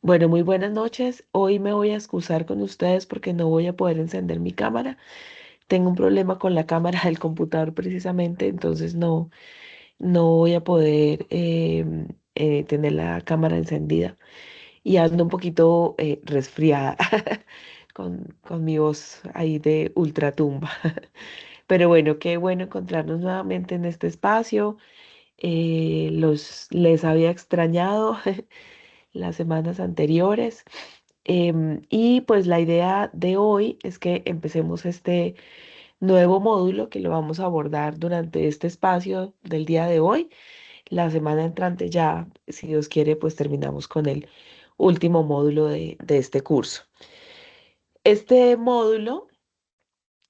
Bueno, muy buenas noches. Hoy me voy a excusar con ustedes porque no voy a poder encender mi cámara. Tengo un problema con la cámara del computador precisamente, entonces no voy a poder tener la cámara encendida. Y ando un poquito resfriada con mi voz ahí de ultratumba. Pero bueno, qué bueno encontrarnos nuevamente en este espacio. Les había extrañado las semanas anteriores. Y pues la idea de hoy es que empecemos este nuevo módulo que lo vamos a abordar durante este espacio del día de hoy. La semana entrante ya, si Dios quiere, pues terminamos con el último módulo de este curso. Este módulo,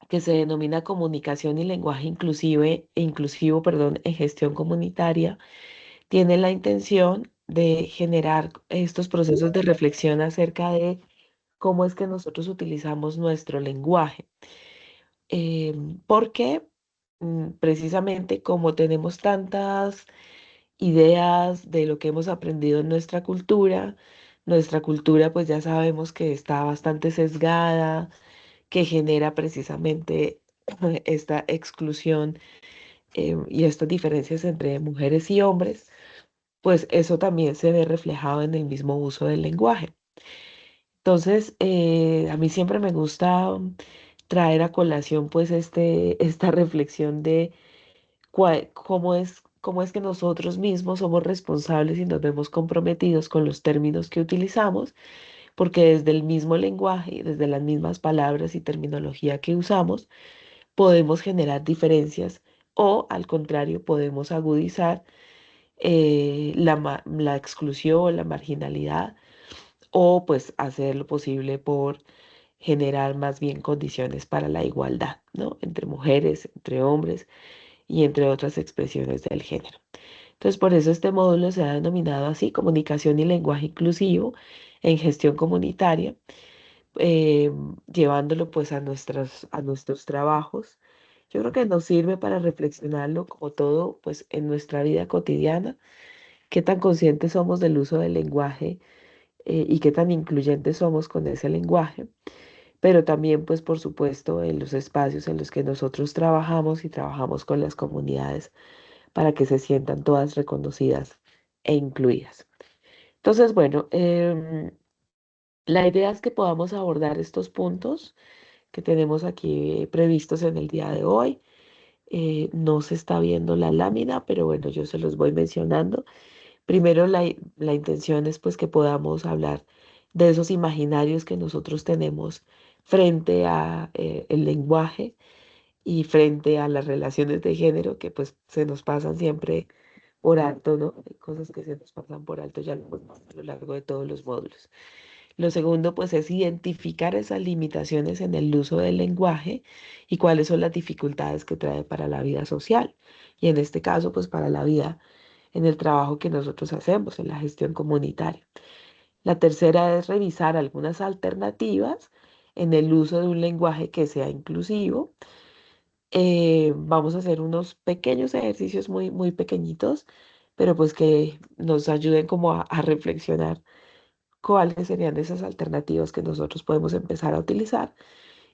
que se denomina Comunicación y Lenguaje Inclusivo, perdón, en Gestión Comunitaria, tiene la intención de generar estos procesos de reflexión acerca de cómo es que nosotros utilizamos nuestro lenguaje. Porque precisamente como tenemos tantas ideas de lo que hemos aprendido en nuestra cultura pues ya sabemos que está bastante sesgada, que genera precisamente esta exclusión y estas diferencias entre mujeres y hombres, pues eso también se ve reflejado en el mismo uso del lenguaje. Entonces, a mí siempre me gusta traer a colación pues esta reflexión de cómo es que nosotros mismos somos responsables y nos vemos comprometidos con los términos que utilizamos, porque desde el mismo lenguaje, y desde las mismas palabras y terminología que usamos, podemos generar diferencias o al contrario, podemos agudizar la exclusión, la marginalidad o pues hacer lo posible por generar más bien condiciones para la igualdad, ¿no? Entre mujeres, entre hombres y entre otras expresiones del género. Entonces, por eso este módulo se ha denominado así, Comunicación y Lenguaje Inclusivo en Gestión Comunitaria, eh, llevándolo pues a nuestros trabajos. Yo creo que nos sirve para reflexionarlo como todo, pues en nuestra vida cotidiana, qué tan conscientes somos del uso del lenguaje y qué tan incluyentes somos con ese lenguaje, pero también, pues, por supuesto, en los espacios en los que nosotros trabajamos y trabajamos con las comunidades para que se sientan todas reconocidas e incluidas. Entonces, bueno, la idea es que podamos abordar estos puntos que tenemos aquí previstos en el día de hoy. No se está viendo la lámina, pero bueno, yo se los voy mencionando. Primero, la intención es pues que podamos hablar de esos imaginarios que nosotros tenemos frente a el lenguaje y frente a las relaciones de género que pues se nos pasan siempre por alto, ¿no? Hay cosas que se nos pasan por alto ya a lo largo de todos los módulos. Lo segundo pues es identificar esas limitaciones en el uso del lenguaje y cuáles son las dificultades que trae para la vida social y en este caso pues para la vida en el trabajo que nosotros hacemos, en la gestión comunitaria. La tercera es revisar algunas alternativas en el uso de un lenguaje que sea inclusivo. Vamos a hacer unos pequeños ejercicios muy, muy pequeñitos, pero pues que nos ayuden como a reflexionar cuáles serían esas alternativas que nosotros podemos empezar a utilizar.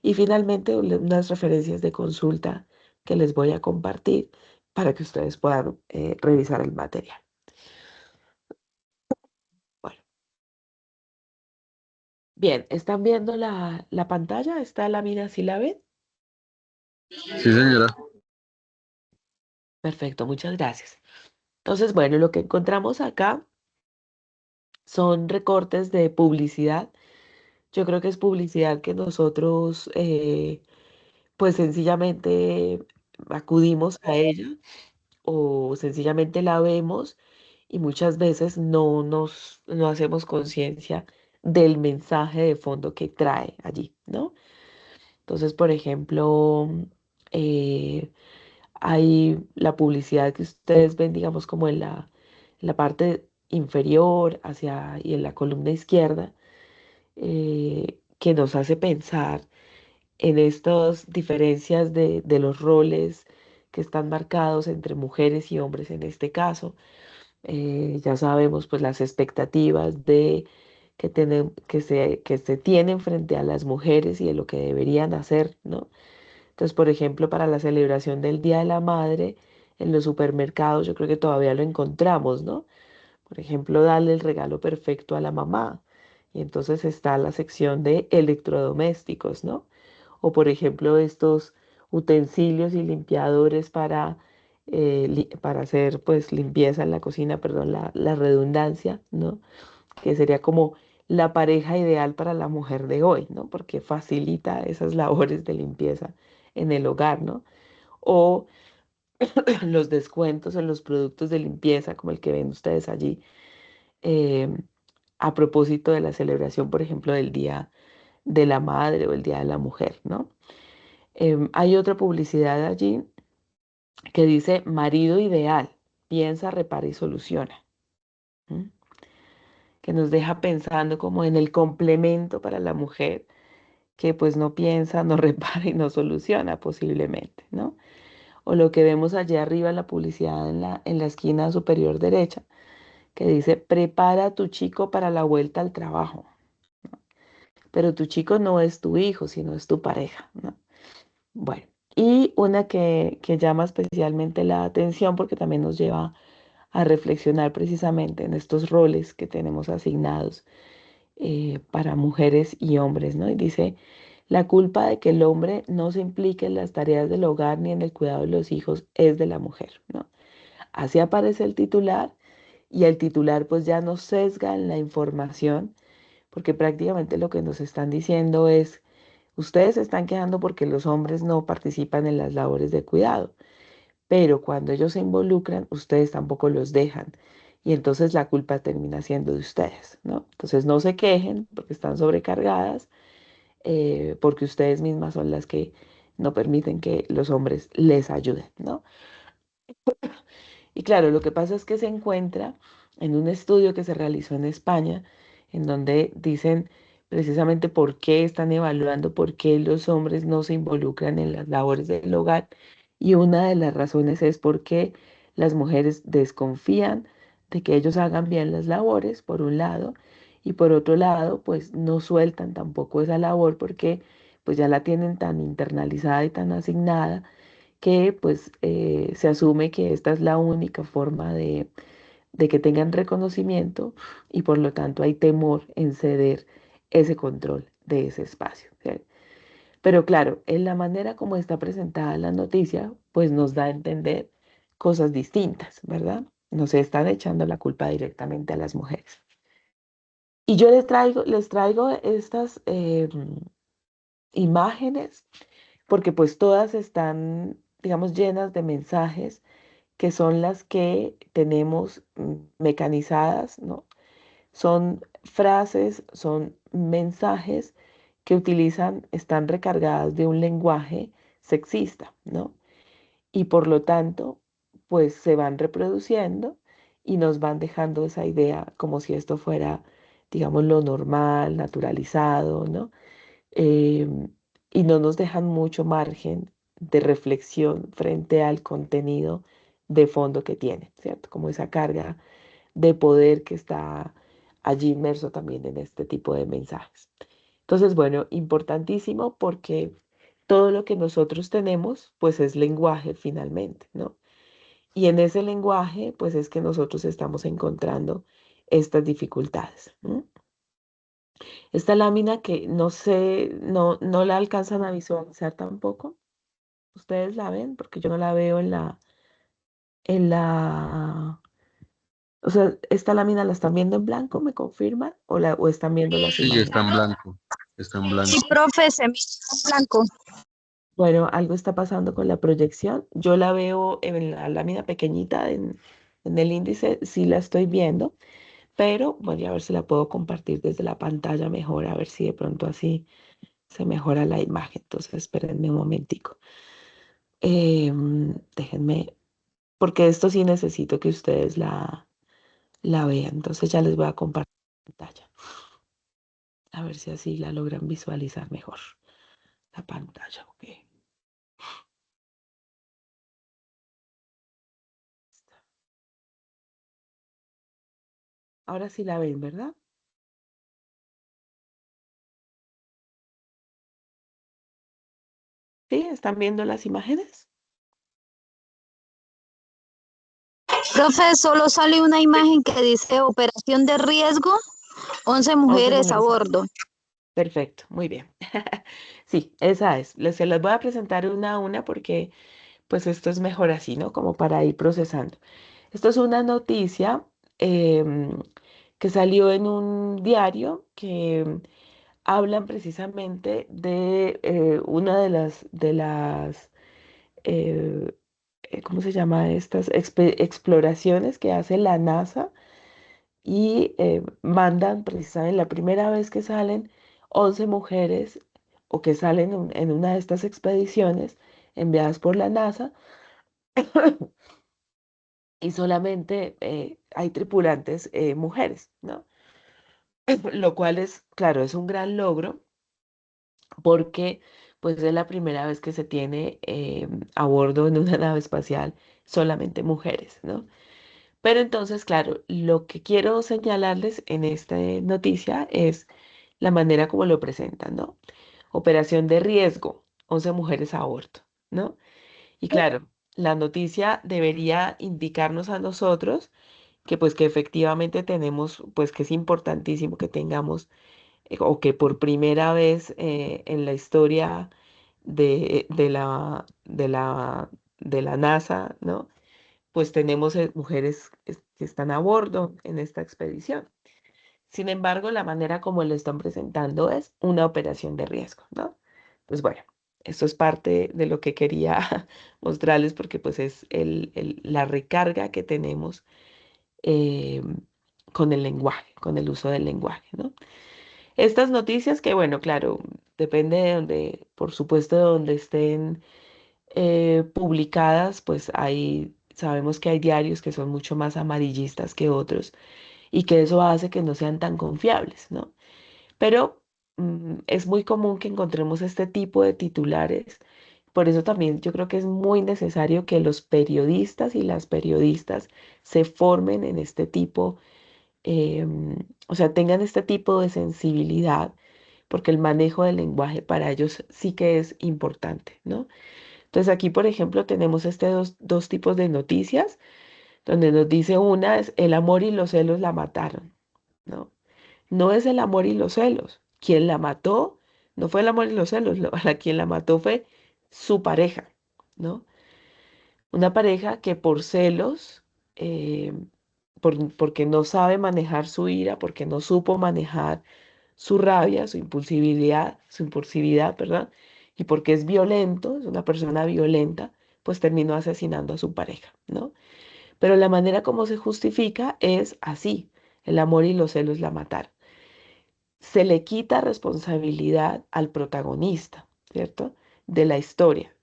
Y finalmente, unas referencias de consulta que les voy a compartir para que ustedes puedan revisar el material. Bueno. Bien, ¿están viendo la pantalla? ¿Esta lámina sí la ven? Sí, señora. Perfecto, muchas gracias. Entonces, bueno, lo que encontramos acá son recortes de publicidad. Yo creo que es publicidad que nosotros, pues sencillamente acudimos a ella o sencillamente la vemos y muchas veces no hacemos conciencia del mensaje de fondo que trae allí, ¿no? Entonces, por ejemplo, eh, hay la publicidad que ustedes ven, digamos, como en la parte inferior hacia y en la columna izquierda, que nos hace pensar en estas diferencias de los roles que están marcados entre mujeres y hombres en este caso. Ya sabemos, pues, las expectativas de que se tienen frente a las mujeres y de lo que deberían hacer, ¿no? Entonces, por ejemplo, para la celebración del Día de la Madre, en los supermercados yo creo que todavía lo encontramos, ¿no? Por ejemplo, darle el regalo perfecto a la mamá. Y entonces está la sección de electrodomésticos, ¿no? O por ejemplo, estos utensilios y limpiadores para hacer pues limpieza en la cocina, perdón, la redundancia, ¿no? Que sería como la pareja ideal para la mujer de hoy, ¿no? Porque facilita esas labores de limpieza en el hogar, ¿no? O los descuentos en los productos de limpieza, como el que ven ustedes allí, eh, a propósito de la celebración, por ejemplo, del Día de la Madre o el Día de la Mujer, ¿no? Hay otra publicidad allí que dice marido ideal, piensa, repara y soluciona, ¿m? Que nos deja pensando como en el complemento para la mujer que pues no piensa, no repara y no soluciona posiblemente, ¿no? O lo que vemos allá arriba en la publicidad en la esquina superior derecha, que dice prepara a tu chico para la vuelta al trabajo, pero tu chico no es tu hijo, sino es tu pareja, ¿no? Bueno, y una que llama especialmente la atención porque también nos lleva a reflexionar precisamente en estos roles que tenemos asignados para mujeres y hombres, ¿no? Y dice, la culpa de que el hombre no se implique en las tareas del hogar ni en el cuidado de los hijos es de la mujer, ¿no? Así aparece el titular y el titular pues ya nos sesga en la información porque prácticamente lo que nos están diciendo es, ustedes se están quejando porque los hombres no participan en las labores de cuidado, pero cuando ellos se involucran, ustedes tampoco los dejan. Y entonces la culpa termina siendo de ustedes, ¿no? Entonces no se quejen porque están sobrecargadas, porque ustedes mismas son las que no permiten que los hombres les ayuden, ¿no? Y claro, lo que pasa es que se encuentra en un estudio que se realizó en España, en donde dicen precisamente por qué están evaluando por qué los hombres no se involucran en las labores del hogar. Y una de las razones es porque las mujeres desconfían de que ellos hagan bien las labores, por un lado, y por otro lado, pues no sueltan tampoco esa labor porque pues ya la tienen tan internalizada y tan asignada que pues se asume que esta es la única forma de que tengan reconocimiento y por lo tanto hay temor en ceder ese control de ese espacio, ¿sí? Pero claro, en la manera como está presentada la noticia, pues nos da a entender cosas distintas, ¿verdad? Nos están echando la culpa directamente a las mujeres. Y yo les traigo estas imágenes porque pues todas están, digamos, llenas de mensajes que son las que tenemos mecanizadas, ¿no? Son frases, son mensajes que utilizan, están recargadas de un lenguaje sexista, ¿no? Y por lo tanto, pues se van reproduciendo y nos van dejando esa idea como si esto fuera, digamos, lo normal, naturalizado, ¿no? em, y no nos dejan mucho margen de reflexión frente al contenido de fondo que tiene, ¿cierto? Como esa carga de poder que está allí inmerso también en este tipo de mensajes. Entonces, bueno, importantísimo porque todo lo que nosotros tenemos, pues es lenguaje finalmente, ¿no? Y en ese lenguaje, pues es que nosotros estamos encontrando estas dificultades. ¿M? Esta lámina que no sé, no la alcanzan a visualizar tampoco. ¿Ustedes la ven? Porque yo no la veo en la, o sea, esta lámina la están viendo en blanco, ¿me confirman? ¿O están viendo las Sí, está en imágenes? blanco. Está en Sí, blanco. profe, se me hizo blanco. Bueno, algo está pasando con la proyección. Yo la veo en la lámina pequeñita en el índice, sí la estoy viendo, pero voy a ver si la puedo compartir desde la pantalla mejor, a ver si de pronto así se mejora la imagen. Entonces, espérenme un momentico. Déjenme, porque esto sí necesito que ustedes la vean. Entonces ya les voy a compartir la pantalla. A ver si así la logran visualizar mejor. La pantalla, ok. Ahora sí la ven, ¿verdad? ¿Sí? ¿Están viendo las imágenes? Profe, solo sale una Sí. imagen que dice operación de riesgo, 11 11 mujeres a mujeres. bordo. Perfecto, muy bien. Sí, esa es. Se las voy a presentar una a una porque pues esto es mejor así, ¿no? Como para ir procesando. Esto es una noticia em, que salió en un diario que hablan precisamente de una de las ¿cómo se llama? Estas exploraciones que hace la NASA y mandan precisamente la primera vez que salen 11 mujeres o que salen en una de estas expediciones enviadas por la NASA y solamente hay tripulantes mujeres, ¿no? Lo cual es, claro, es un gran logro porque pues es la primera vez que se tiene a bordo en una nave espacial solamente mujeres, ¿no? Pero entonces, claro, lo que quiero señalarles en esta noticia es la manera como lo presentan, ¿no? Operación de riesgo, 11 mujeres a bordo, ¿no? Y claro, la noticia debería indicarnos a nosotros que pues que efectivamente tenemos, pues que es importantísimo que tengamos o que por primera vez en la historia de la NASA, ¿no? Pues tenemos mujeres que están a bordo en esta expedición. Sin embargo, la manera como lo están presentando es una operación de riesgo, ¿no? Pues bueno, esto es parte de lo que quería mostrarles porque pues es la recarga que tenemos eh, con el lenguaje, con el uso del lenguaje, ¿no? Estas noticias que, bueno, claro, depende de donde, por supuesto, de donde estén publicadas, pues sabemos que hay diarios que son mucho más amarillistas que otros y que eso hace que no sean tan confiables, ¿no? Pero es muy común que encontremos este tipo de titulares. Por eso también yo creo que es muy necesario que los periodistas y las periodistas se formen en este tipo, o sea, tengan este tipo de sensibilidad, porque el manejo del lenguaje para ellos sí que es importante, ¿no? Entonces aquí, por ejemplo, tenemos dos tipos de noticias, donde nos dice una es el amor y los celos la mataron, ¿no? No es el amor y los celos. Quien la mató no fue el amor y los celos, a quien la mató fue su pareja, ¿no? Una pareja que por celos, eh, porque no sabe manejar su ira, porque no supo manejar su rabia, su impulsividad, perdón, y porque es violento, es una persona violenta, pues terminó asesinando a su pareja, ¿no? Pero la manera como se justifica es así, el amor y los celos la mataron. Se le quita responsabilidad al protagonista, ¿cierto? De la historia,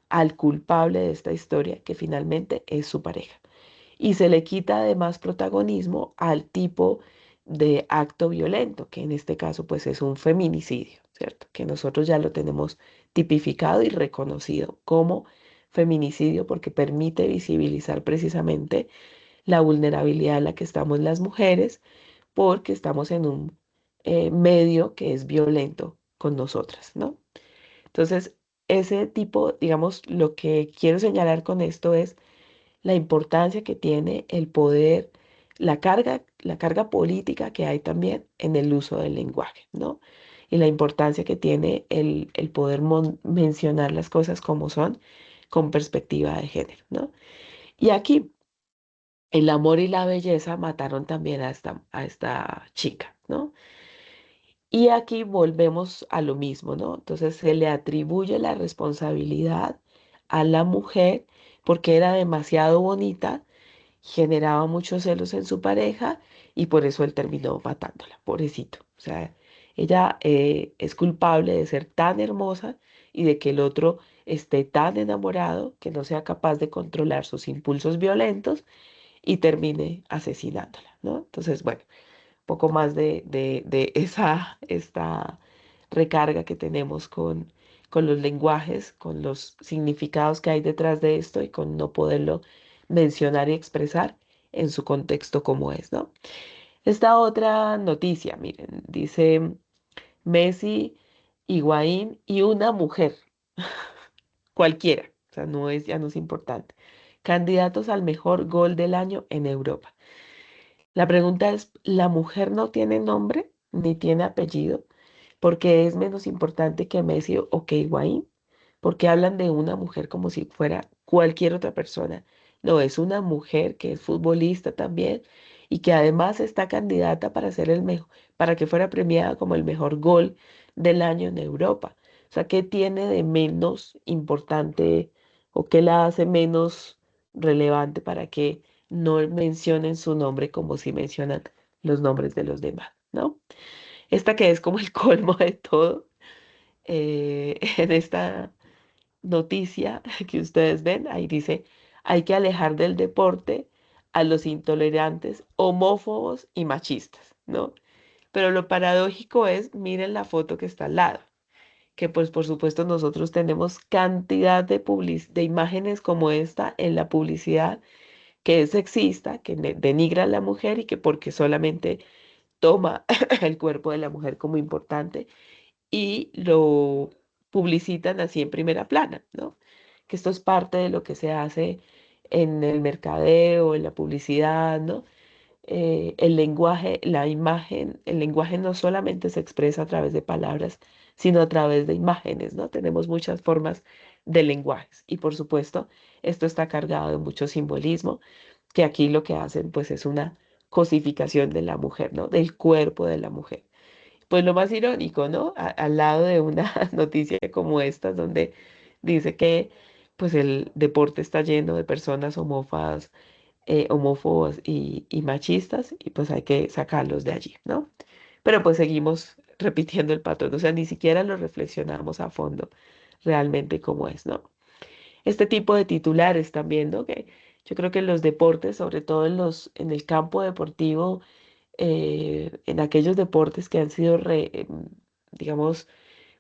al culpable de esta historia, que finalmente es su pareja. Y se le quita además protagonismo al tipo de acto violento, que en este caso pues es un feminicidio, ¿cierto? Que nosotros ya lo tenemos tipificado y reconocido como feminicidio porque permite visibilizar precisamente la vulnerabilidad en la que estamos las mujeres porque estamos en un medio que es violento con nosotras, ¿no? Entonces, ese tipo, digamos, lo que quiero señalar con esto es la importancia que tiene el poder, la carga política que hay también en el uso del lenguaje, ¿no? Y la importancia que tiene el poder mencionar las cosas como son con perspectiva de género, ¿no? Y aquí el amor y la belleza mataron también a esta chica, ¿no? Y aquí volvemos a lo mismo, ¿no? Entonces se le atribuye la responsabilidad a la mujer porque era demasiado bonita, generaba muchos celos en su pareja y por eso él terminó matándola, pobrecito. O sea, ella es culpable de ser tan hermosa y de que el otro esté tan enamorado que no sea capaz de controlar sus impulsos violentos y termine asesinándola, ¿no? Entonces, bueno, poco más de esta recarga que tenemos con los lenguajes, con los significados que hay detrás de esto y con no poderlo mencionar y expresar en su contexto como es, ¿no? Esta otra noticia, miren, dice Messi, Higuaín y una mujer. cualquiera, o sea, ya no es importante. Candidatos al mejor gol del año en Europa. La pregunta es, ¿la mujer no tiene nombre ni tiene apellido porque es menos importante que Messi o que Higuaín? Porque hablan de una mujer como si fuera cualquier otra persona. No, es una mujer que es futbolista también y que además está candidata para ser el mejor, para que fuera premiada como el mejor gol del año en Europa. O sea, ¿qué tiene de menos importante o qué la hace menos relevante para que no mencionen su nombre como si mencionan los nombres de los demás, ¿no? Esta que es como el colmo de todo, en esta noticia que ustedes ven, ahí dice, hay que alejar del deporte a los intolerantes, homófobos y machistas, ¿no? Pero lo paradójico es, miren la foto que está al lado, que pues por supuesto nosotros tenemos cantidad de imágenes como esta en la publicidad que es sexista, que denigra a la mujer y que porque solamente toma el cuerpo de la mujer como importante y lo publicitan así en primera plana, ¿no? Que esto es parte de lo que se hace en el mercadeo, en la publicidad, ¿no? El lenguaje, la imagen, el lenguaje no solamente se expresa a través de palabras, sino a través de imágenes, ¿no? Tenemos muchas formas de lenguajes y por supuesto esto está cargado de mucho simbolismo, que aquí lo que hacen pues es una cosificación de la mujer, ¿no? Del cuerpo de la mujer. Pues lo más irónico, ¿no? Al lado de una noticia como esta, donde dice que pues el deporte está lleno de personas homófobas, homófobos y machistas, y pues hay que sacarlos de allí, ¿no? Pero pues seguimos repitiendo el patrón, o sea, ni siquiera lo reflexionamos a fondo realmente cómo es, ¿no? Este tipo de titulares también, ¿no? Que yo creo que en los deportes, sobre todo en el campo deportivo, en aquellos deportes que han sido, digamos,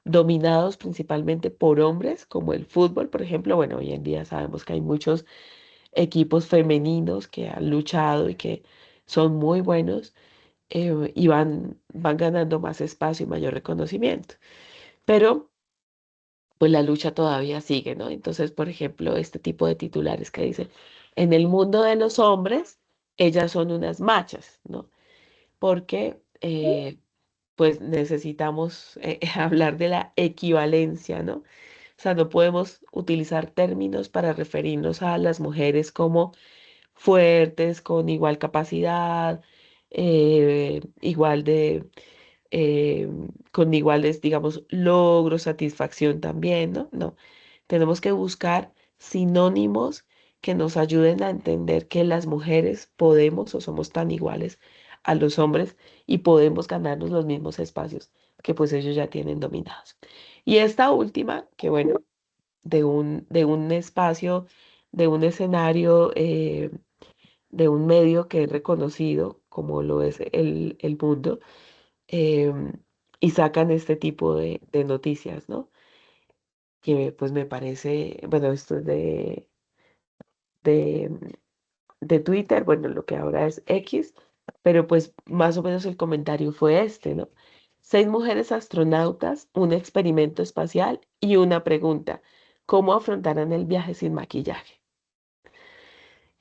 dominados principalmente por hombres, como el fútbol, por ejemplo, bueno, hoy en día sabemos que hay muchos equipos femeninos que han luchado y que son muy buenos y van ganando más espacio y mayor reconocimiento. Pero pues la lucha todavía sigue, ¿no? Entonces, por ejemplo, este tipo de titulares que dicen, en el mundo de los hombres, ellas son unas machas, ¿no? Porque pues necesitamos hablar de la equivalencia, ¿no? O sea, no podemos utilizar términos para referirnos a las mujeres como fuertes, con igual capacidad, igual de, eh, con iguales, digamos, logros, satisfacción también, ¿no? No, tenemos que buscar sinónimos que nos ayuden a entender que las mujeres podemos o somos tan iguales a los hombres y podemos ganarnos los mismos espacios que pues ellos ya tienen dominados. Y esta última, que bueno, de un espacio, de un escenario, de un medio que es reconocido como lo es el mundo, em, y sacan este tipo de noticias, ¿no? Que pues me parece, bueno, esto es de, de Twitter, bueno, lo que ahora es X, pero pues más o menos el comentario fue este, ¿no? 6 mujeres astronautas, un experimento espacial y una pregunta, ¿cómo afrontarán el viaje sin maquillaje?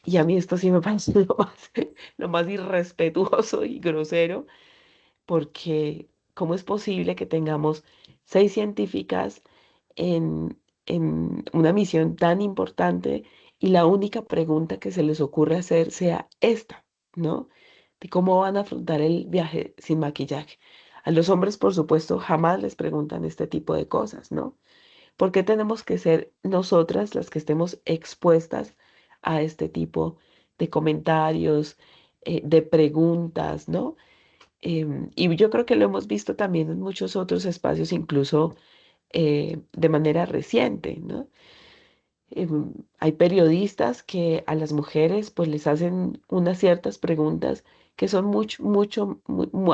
Y a mí esto sí me parece lo más irrespetuoso y grosero, porque ¿cómo es posible que tengamos 6 científicas en una misión tan importante y la única pregunta que se les ocurre hacer sea esta, ¿no? De cómo van a afrontar el viaje sin maquillaje. A los hombres, por supuesto, jamás les preguntan este tipo de cosas, ¿no? ¿Por qué tenemos que ser nosotras las que estemos expuestas a este tipo de comentarios, de preguntas, ¿no? Y yo creo que lo hemos visto también en muchos otros espacios, incluso de manera reciente, ¿no? Hay periodistas que a las mujeres pues les hacen unas ciertas preguntas que son mucho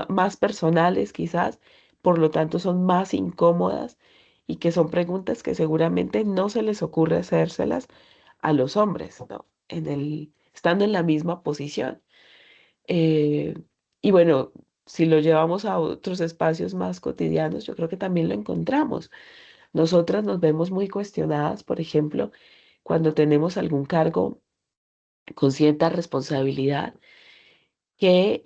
más personales quizás, por lo tanto son más incómodas y que son preguntas que seguramente no se les ocurre hacérselas a los hombres, ¿no? Estando en la misma posición. Eh, y bueno, si lo llevamos a otros espacios más cotidianos, yo creo que también lo encontramos. Nosotras nos vemos muy cuestionadas, por ejemplo, cuando tenemos algún cargo con cierta responsabilidad que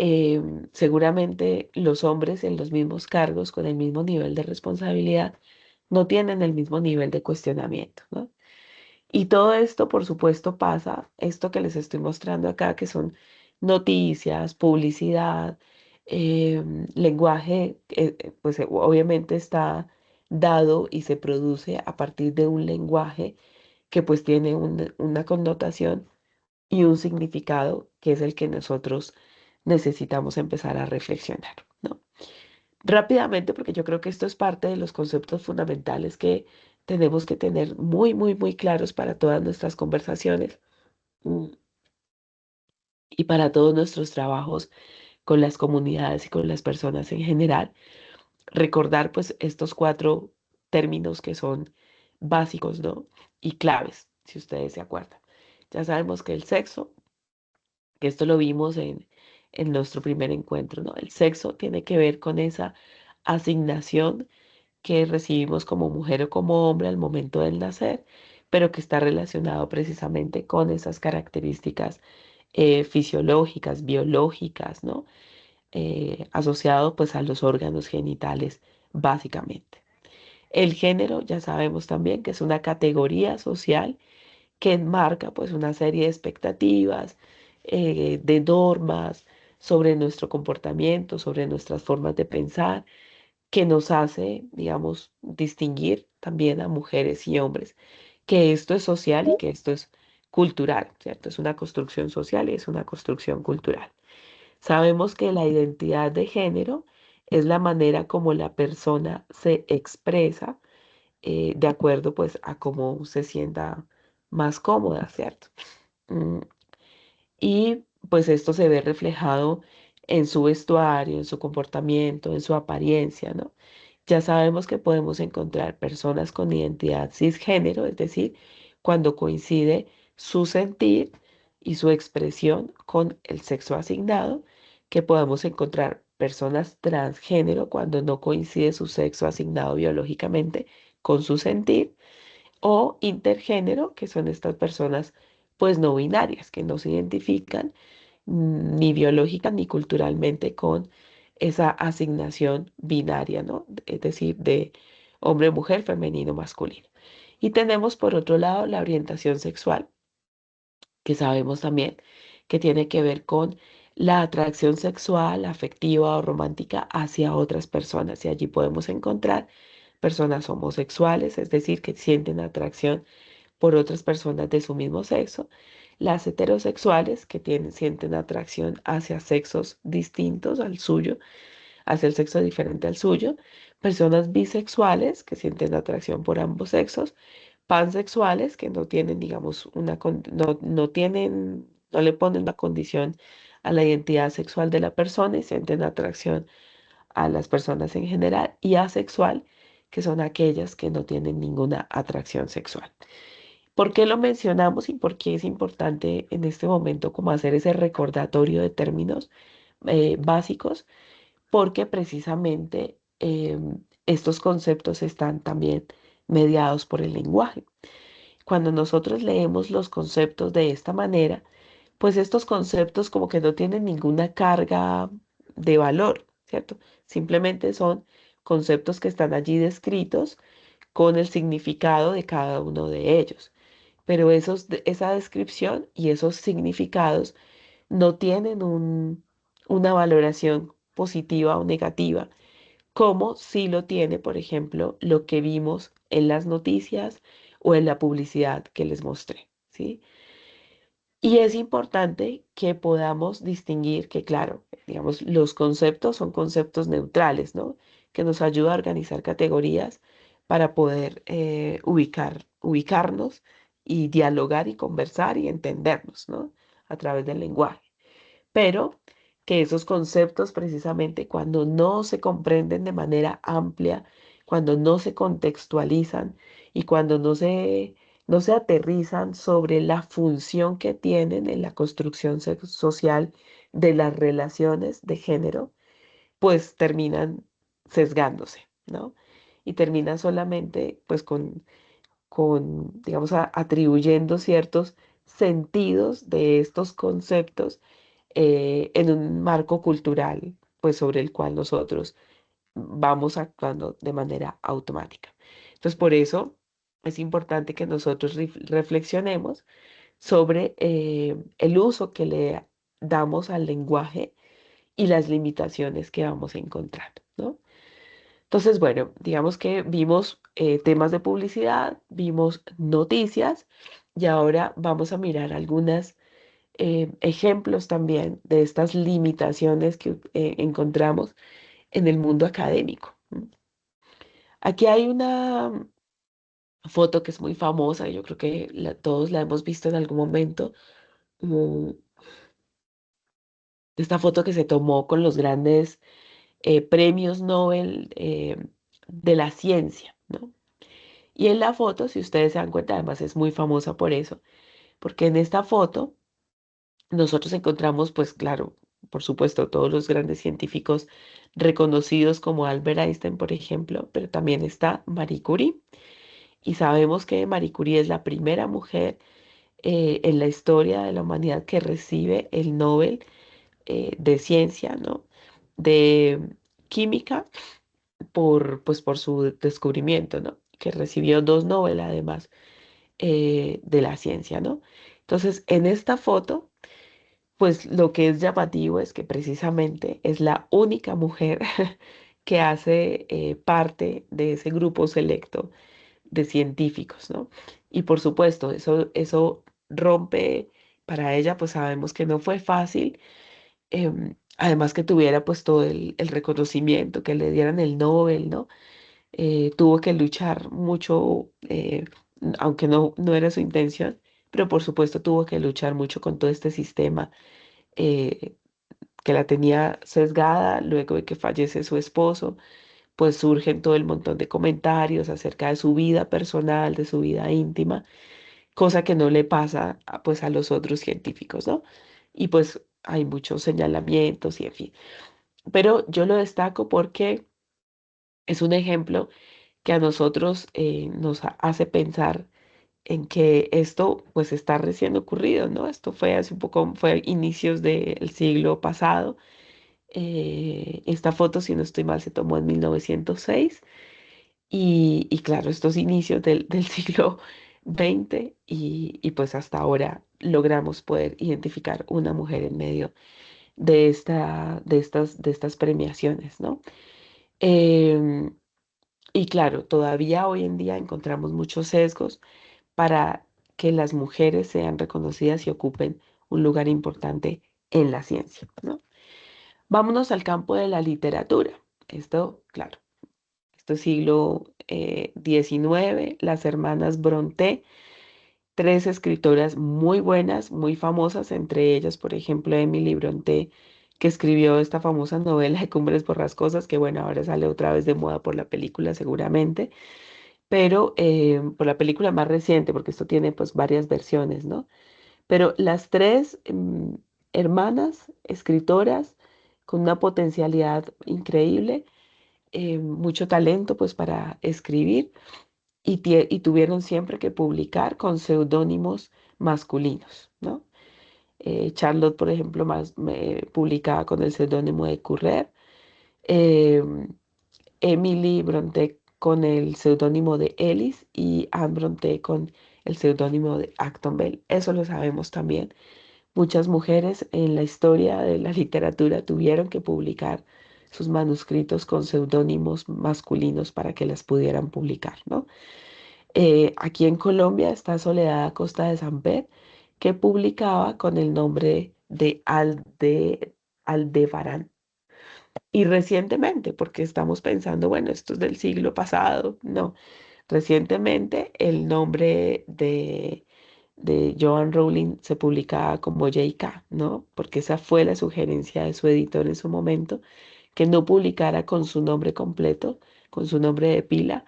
seguramente los hombres en los mismos cargos, con el mismo nivel de responsabilidad, no tienen el mismo nivel de cuestionamiento, ¿no? Y todo esto, por supuesto, pasa, esto que les estoy mostrando acá, que son noticias, publicidad, lenguaje, pues obviamente está dado y se produce a partir de un lenguaje que pues tiene una connotación y un significado que es el que nosotros necesitamos empezar a reflexionar, ¿no? Rápidamente, porque yo creo que esto es parte de los conceptos fundamentales que tenemos que tener muy, muy, muy claros para todas nuestras conversaciones mm, y para todos nuestros trabajos con las comunidades y con las personas en general. Recordar pues estos cuatro términos que son básicos, ¿no? Y claves, si ustedes se acuerdan. Ya sabemos que el sexo, que esto lo vimos en nuestro primer encuentro, ¿no? El sexo tiene que ver con esa asignación que recibimos como mujer o como hombre al momento del nacer, pero que está relacionado precisamente con esas características fisiológicas, biológicas, ¿no? Asociado pues a los órganos genitales, básicamente. El género, ya sabemos también que es una categoría social que enmarca pues una serie de expectativas, de normas sobre nuestro comportamiento, sobre nuestras formas de pensar, que nos hace, digamos, distinguir también a mujeres y hombres, que esto es social y que esto es cultural, ¿cierto? Es una construcción social y es una construcción cultural. Sabemos que la identidad de género es la manera como la persona se expresa de acuerdo pues a cómo se sienta más cómoda, ¿cierto? Mm, y pues esto se ve reflejado en su vestuario, en su comportamiento, en su apariencia, ¿no? Ya sabemos que podemos encontrar personas con identidad cisgénero, es decir, cuando coincide su sentir y su expresión con el sexo asignado, que podemos encontrar personas transgénero cuando no coincide su sexo asignado biológicamente con su sentir, o intergénero, que son estas personas pues no binarias, que no se identifican ni biológica ni culturalmente con esa asignación binaria, ¿no? Es decir, de hombre, mujer, femenino, masculino. Y tenemos por otro lado la orientación sexual, que sabemos también que tiene que ver con la atracción sexual, afectiva o romántica hacia otras personas. Y allí podemos encontrar personas homosexuales, es decir, que sienten atracción por otras personas de su mismo sexo, las heterosexuales que sienten atracción hacia sexos distintos al suyo, hacia el sexo diferente al suyo, personas bisexuales que sienten atracción por ambos sexos, pansexuales que no tienen, digamos, no tienen, no le ponen una condición a la identidad sexual de la persona y sienten atracción a las personas en general, y asexual, que son aquellas que no tienen ninguna atracción sexual. ¿Por qué lo mencionamos y por qué es importante en este momento como hacer ese recordatorio de términos básicos? Porque precisamente estos conceptos están también mediados por el lenguaje. Cuando nosotros leemos los conceptos de esta manera, pues estos conceptos como que no tienen ninguna carga de valor, ¿cierto? Simplemente son conceptos que están allí descritos con el significado de cada uno de ellos. Pero esa descripción y esos significados no tienen una valoración positiva o negativa, como si lo tiene, por ejemplo, lo que vimos en las noticias o en la publicidad que les mostré, ¿sí? Y es importante que podamos distinguir que, claro, digamos, los conceptos son conceptos neutrales, ¿no? Que nos ayuda a organizar categorías para poder ubicarnos y dialogar y conversar y entendernos, ¿no? A través del lenguaje, pero que esos conceptos precisamente cuando no se comprenden de manera amplia, cuando no se contextualizan y cuando no se aterrizan sobre la función que tienen en la construcción social de las relaciones de género, pues terminan sesgándose, ¿no? y termina solamente pues digamos, atribuyendo ciertos sentidos de estos conceptos en un marco cultural, pues sobre el cual nosotros vamos actuando de manera automática. Entonces, por eso es importante que nosotros reflexionemos sobre el uso que le damos al lenguaje y las limitaciones que vamos a encontrar, ¿no? Entonces, bueno, digamos que vimos temas de publicidad, vimos noticias y ahora vamos a mirar algunos ejemplos también de estas limitaciones que encontramos en el mundo académico. ¿M? Aquí hay una foto que es muy famosa, yo creo que todos la hemos visto en algún momento, mm, esta foto que se tomó con los grandes premios Nobel de la ciencia, ¿no? Y en la foto, si ustedes se dan cuenta, además es muy famosa por eso, porque en esta foto nosotros encontramos, pues claro, por supuesto, todos los grandes científicos reconocidos como Albert Einstein, por ejemplo, pero también está Marie Curie. Y sabemos que Marie Curie es la primera mujer en la historia de la humanidad que recibe el Nobel de ciencia, ¿no? De química pues, por su descubrimiento, ¿no? Que recibió dos Nobel además de la ciencia, ¿no? Entonces, en esta foto, pues lo que es llamativo es que precisamente es la única mujer que hace parte de ese grupo selecto de científicos, ¿no? Y por supuesto, eso rompe para ella, pues sabemos que no fue fácil, además que tuviera pues todo el reconocimiento, que le dieran el Nobel, ¿no? Tuvo que luchar mucho, aunque no era su intención, pero por supuesto tuvo que luchar mucho con todo este sistema eh, que la tenía sesgada luego de que fallece su esposo, pues surgen todo el montón de comentarios acerca de su vida personal, de su vida íntima, cosa que no le pasa pues a los otros científicos, ¿no? Y pues hay muchos señalamientos y en fin. Pero yo lo destaco porque es un ejemplo que a nosotros nos hace pensar en que esto pues está recién ocurrido, ¿no? Esto fue hace un poco, fue a inicios del siglo pasado. Esta foto, si no estoy mal, se tomó en 1906 y claro, estos inicios del siglo XX y pues hasta ahora logramos poder identificar una mujer en medio de estas premiaciones, ¿no? Em, y claro, todavía hoy en día encontramos muchos sesgos para que las mujeres sean reconocidas y ocupen un lugar importante en la ciencia, ¿no? Vámonos al campo de la literatura. Esto, claro, esto es siglo XIX, las hermanas Brontë, tres escritoras muy buenas, muy famosas, entre ellas, por ejemplo, Emily Brontë, que escribió esta famosa novela de Cumbres Borrascosas, que bueno, ahora sale otra vez de moda por la película seguramente, pero por la película más reciente, porque esto tiene pues varias versiones, ¿no? Pero las tres hermanas escritoras con una potencialidad increíble, mucho talento pues para escribir y tuvieron siempre que publicar con seudónimos masculinos, ¿no? Charlotte, por ejemplo, publicaba con el seudónimo de Currer, em, Emily Brontë con el seudónimo de Ellis y Anne Brontë con el seudónimo de Acton Bell. Eso lo sabemos también. Muchas mujeres en la historia de la literatura tuvieron que publicar sus manuscritos con seudónimos masculinos para que las pudieran publicar, ¿no? Aquí en Colombia está Soledad Acosta de Samper, que publicaba con el nombre de Aldebarán. Y recientemente, porque estamos pensando, bueno, esto es del siglo pasado, no, recientemente el nombre de Joan Rowling se publicaba como J.K., ¿no? Porque esa fue la sugerencia de su editor en su momento, que no publicara con su nombre completo, con su nombre de pila,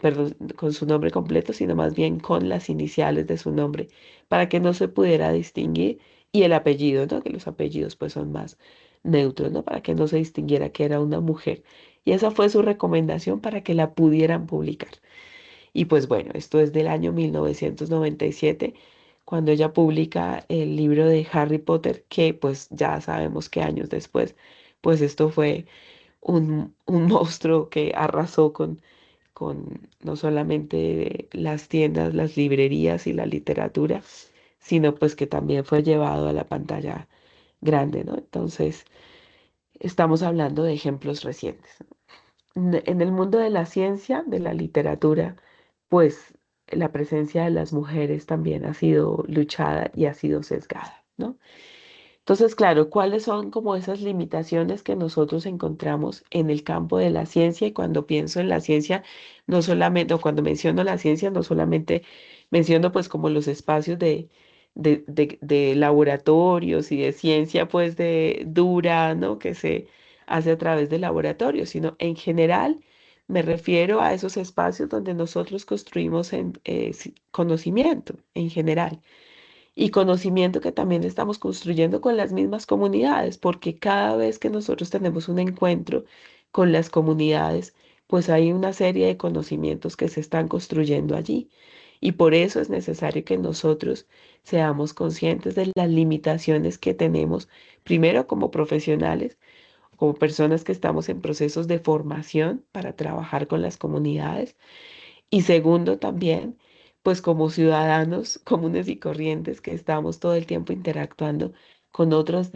perdón, con su nombre completo, sino más bien con las iniciales de su nombre, para que no se pudiera distinguir, y el apellido, ¿no? Que los apellidos pues son neutros, ¿no? Para que no se distinguiera que era una mujer. Y esa fue su recomendación para que la pudieran publicar. Y pues bueno, esto es del año 1997, cuando ella publica el libro de Harry Potter, que pues ya sabemos que años después, pues esto fue un monstruo que arrasó con no solamente las tiendas, las librerías y la literatura, sino pues que también fue llevado a la pantalla grande, ¿no? Entonces, estamos hablando de ejemplos recientes. En el mundo de la ciencia, de la literatura, pues la presencia de las mujeres también ha sido luchada y ha sido sesgada, ¿no? Entonces, claro, ¿cuáles son como esas limitaciones que nosotros encontramos en el campo de la ciencia? Y cuando pienso en la ciencia, no solamente, o cuando menciono la ciencia, no solamente menciono pues como los espacios de laboratorios y de ciencia pues de dura, ¿no? Que se hace a través de laboratorios, sino en general me refiero a esos espacios donde nosotros construimos conocimiento en general y conocimiento que también estamos construyendo con las mismas comunidades, porque cada vez que nosotros tenemos un encuentro con las comunidades, pues hay una serie de conocimientos que se están construyendo allí. Y por eso es necesario que nosotros seamos conscientes de las limitaciones que tenemos, primero como profesionales, como personas que estamos en procesos de formación para trabajar con las comunidades y segundo, también, pues como ciudadanos comunes y corrientes que estamos todo el tiempo interactuando con otras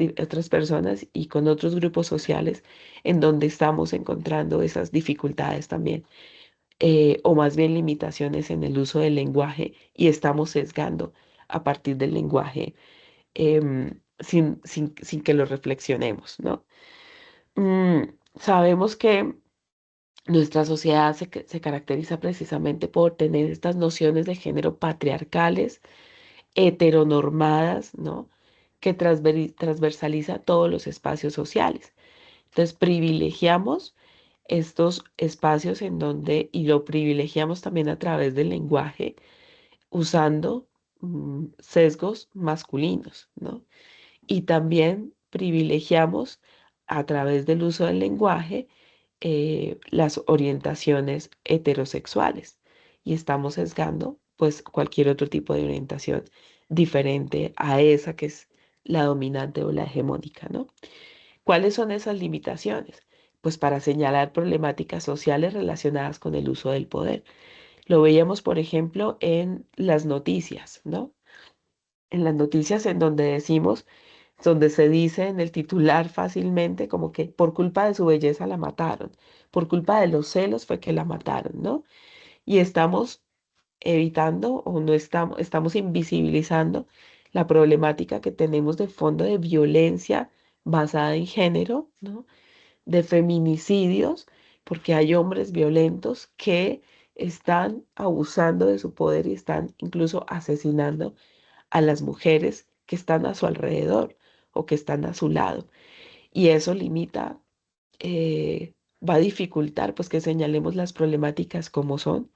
personas y con otros grupos sociales en donde estamos encontrando esas dificultades también, o más bien limitaciones en el uso del lenguaje y estamos sesgando a partir del lenguaje sin que lo reflexionemos, ¿no? Sabemos que nuestra sociedad se caracteriza precisamente por tener estas nociones de género patriarcales, heteronormadas, ¿no? Que transversaliza todos los espacios sociales. Entonces, privilegiamos estos espacios en donde, y lo privilegiamos también a través del lenguaje, usando sesgos masculinos, ¿no? Y también privilegiamos a través del uso del lenguaje las orientaciones heterosexuales y estamos sesgando pues cualquier otro tipo de orientación diferente a esa que es la dominante o la hegemónica, ¿no? ¿Cuáles son esas limitaciones? Pues para señalar problemáticas sociales relacionadas con el uso del poder. Lo veíamos, por ejemplo, en las noticias, ¿no? En las noticias en donde decimos, donde se dice en el titular fácilmente como que por culpa de su belleza la mataron, por culpa de los celos fue que la mataron, ¿no? Y estamos evitando o no estamos invisibilizando la problemática que tenemos de fondo de violencia basada en género, ¿no? De feminicidios, porque hay hombres violentos que están abusando de su poder y están incluso asesinando a las mujeres que están a su alrededor o que están a su lado. Y eso limita, va a dificultar pues que señalemos las problemáticas como son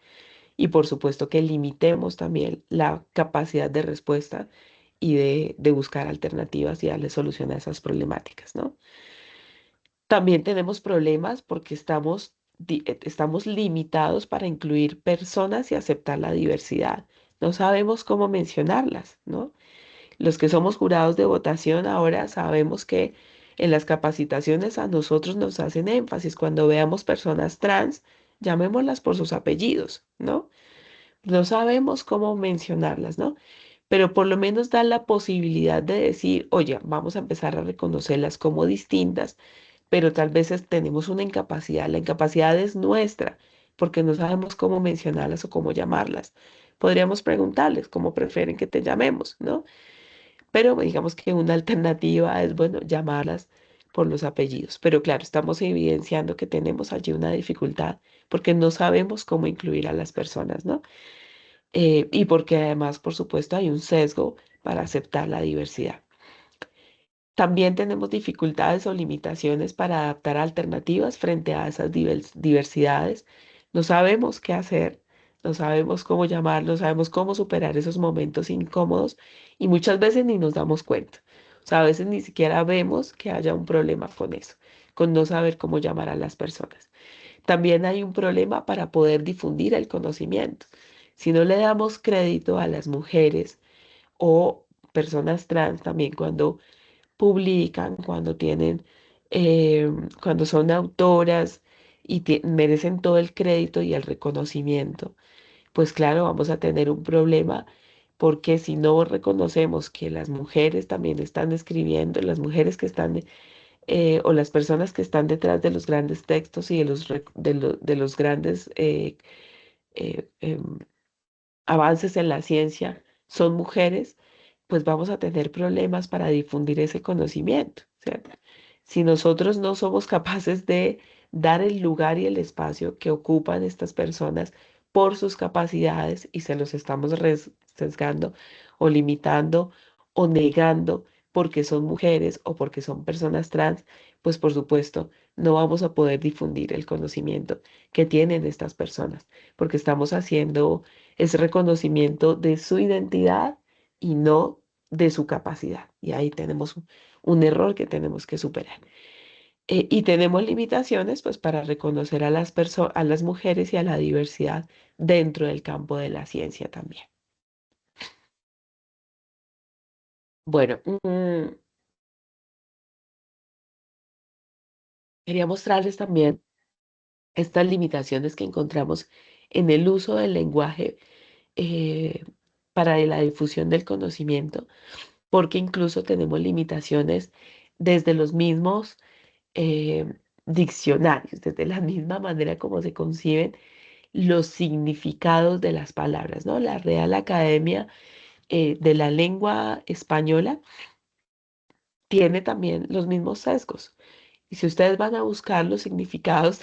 y por supuesto que limitemos también la capacidad de respuesta y de buscar alternativas y darle solución a esas problemáticas, ¿no? También tenemos problemas porque estamos limitados para incluir personas y aceptar la diversidad. No sabemos cómo mencionarlas, ¿no? Los que somos jurados de votación ahora sabemos que en las capacitaciones a nosotros nos hacen énfasis cuando veamos personas trans, llamémoslas por sus apellidos, ¿no? No sabemos cómo mencionarlas, ¿no? Pero por lo menos da la posibilidad de decir, oye, vamos a empezar a reconocerlas como distintas, pero tal vez tenemos una incapacidad. La incapacidad es nuestra porque no sabemos cómo mencionarlas o cómo llamarlas. Podríamos preguntarles cómo prefieren que te llamemos, ¿no? Pero digamos que una alternativa es, bueno, llamarlas por los apellidos. Pero claro, estamos evidenciando que tenemos allí una dificultad porque no sabemos cómo incluir a las personas, ¿no? Y porque además, por supuesto, hay un sesgo para aceptar la diversidad. También tenemos dificultades o limitaciones para adaptar alternativas frente a esas diversidades. No sabemos qué hacer, no sabemos cómo llamar, no sabemos cómo superar esos momentos incómodos y muchas veces ni nos damos cuenta. O sea, a veces ni siquiera vemos que haya un problema con eso, con no saber cómo llamar a las personas. También hay un problema para poder difundir el conocimiento. Si no le damos crédito a las mujeres o personas trans también cuando publican, cuando tienen, cuando son autoras y merecen todo el crédito y el reconocimiento, pues claro, vamos a tener un problema porque si no reconocemos que las mujeres también están escribiendo, las mujeres que están o las personas que están detrás de los grandes textos y de de los grandes eh, em, avances en la ciencia son mujeres, pues vamos a tener problemas para difundir ese conocimiento, ¿cierto? Si nosotros no somos capaces de dar el lugar y el espacio que ocupan estas personas por sus capacidades y se los estamos sesgando o limitando o negando porque son mujeres o porque son personas trans, pues por supuesto no vamos a poder difundir el conocimiento que tienen estas personas, porque estamos haciendo es reconocimiento de su identidad y no de su capacidad. Y ahí tenemos un error que tenemos que superar. Y tenemos limitaciones pues para reconocer a a las mujeres y a la diversidad dentro del campo de la ciencia también. Bueno, quería mostrarles también estas limitaciones que encontramos en el uso del lenguaje eh, para la difusión del conocimiento, porque incluso tenemos limitaciones desde los mismos diccionarios, desde la misma manera como se conciben los significados de las palabras, ¿no? La Real Academia de la Lengua Española tiene también los mismos sesgos. Y si ustedes van a buscar los significados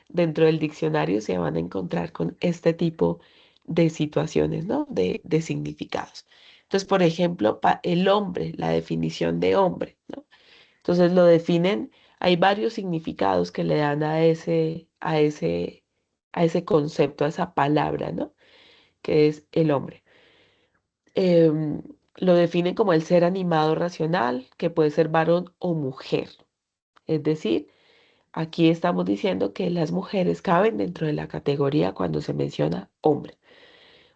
dentro del diccionario, se van a encontrar con este tipo de situaciones, ¿no? De significados. Entonces, por ejemplo, el hombre, la definición de hombre, ¿no? Entonces lo definen, hay varios significados que le dan a ese concepto, a esa palabra, ¿no? Que es el hombre. Em, lo definen como el ser animado racional, que puede ser varón o mujer. Es decir, aquí estamos diciendo que las mujeres caben dentro de la categoría cuando se menciona hombre.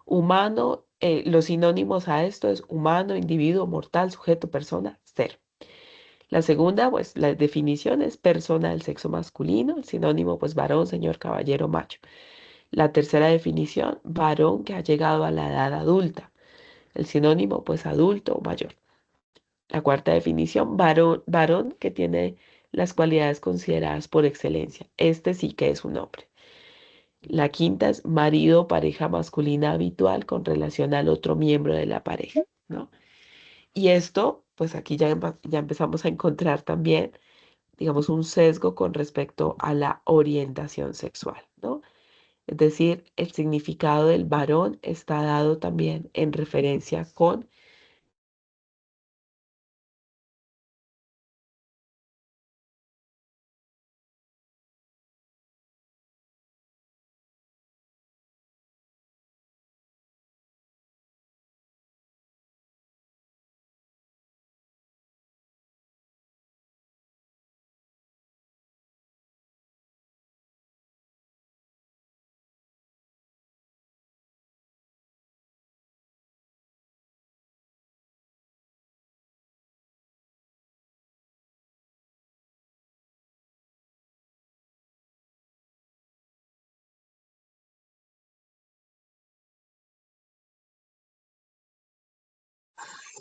Humano, los sinónimos a esto es humano, individuo, mortal, sujeto, persona, ser. La segunda, pues la definición es persona del sexo masculino, el sinónimo, pues varón, señor, caballero, macho. La tercera definición, varón que ha llegado a la edad adulta, el sinónimo, pues adulto o mayor. La cuarta definición, varón que tiene las cualidades consideradas por excelencia. Este sí que es un hombre. La quinta es marido o pareja masculina habitual con relación al otro miembro de la pareja, ¿no? Y esto, pues aquí ya empezamos a encontrar también digamos, un sesgo con respecto a la orientación sexual, ¿no? Es decir, el significado del varón está dado también en referencia con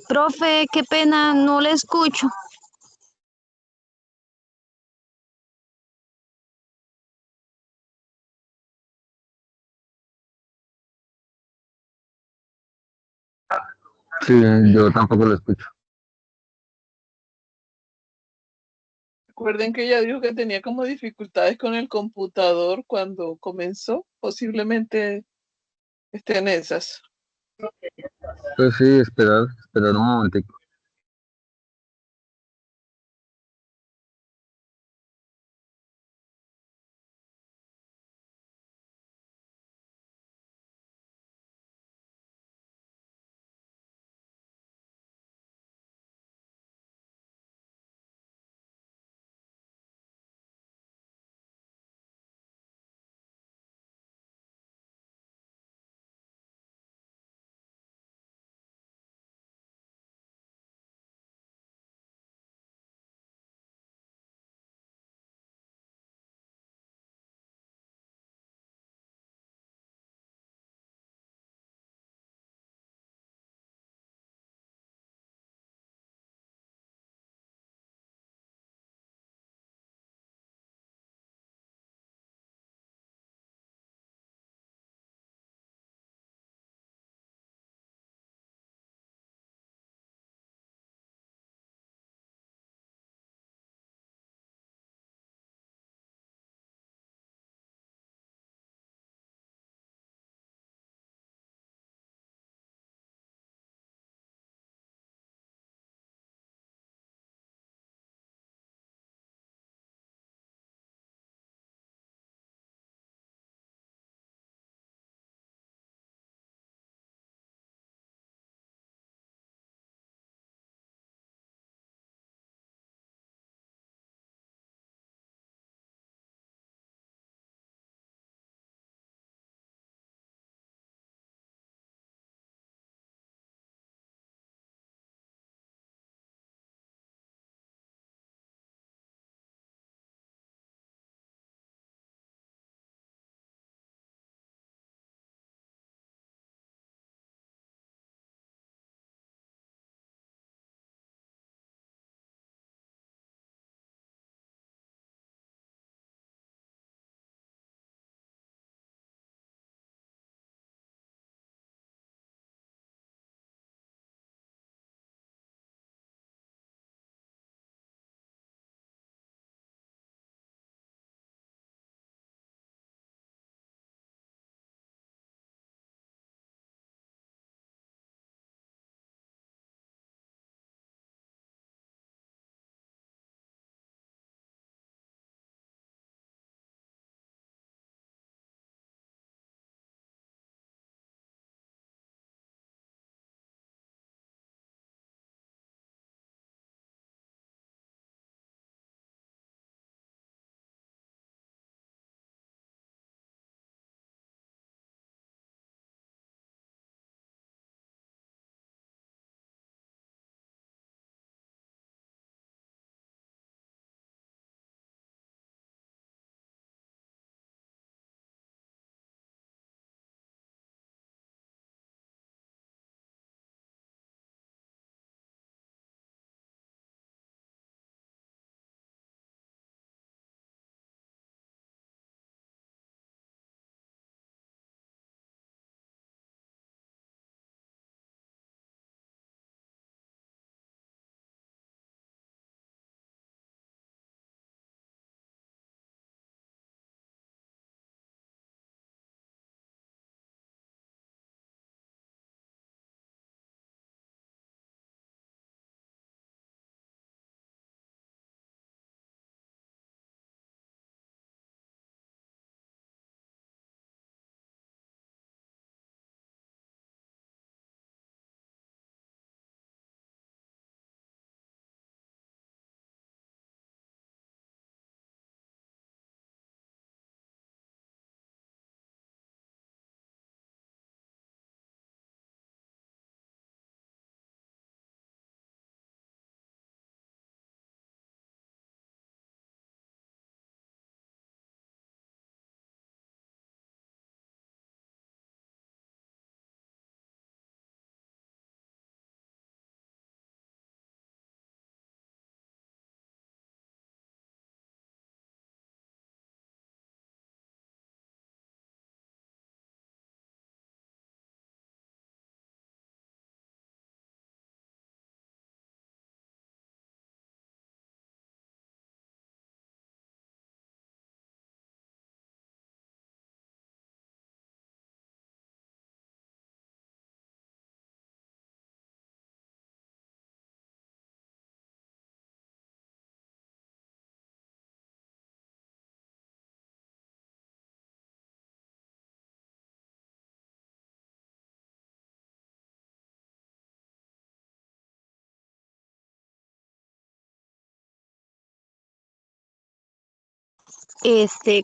Profe, qué pena, no le escucho. Sí, yo tampoco lo escucho. Recuerden que ella dijo que tenía como dificultades con el computador cuando comenzó. Posiblemente estén esas. Pues sí, esperar un momentico.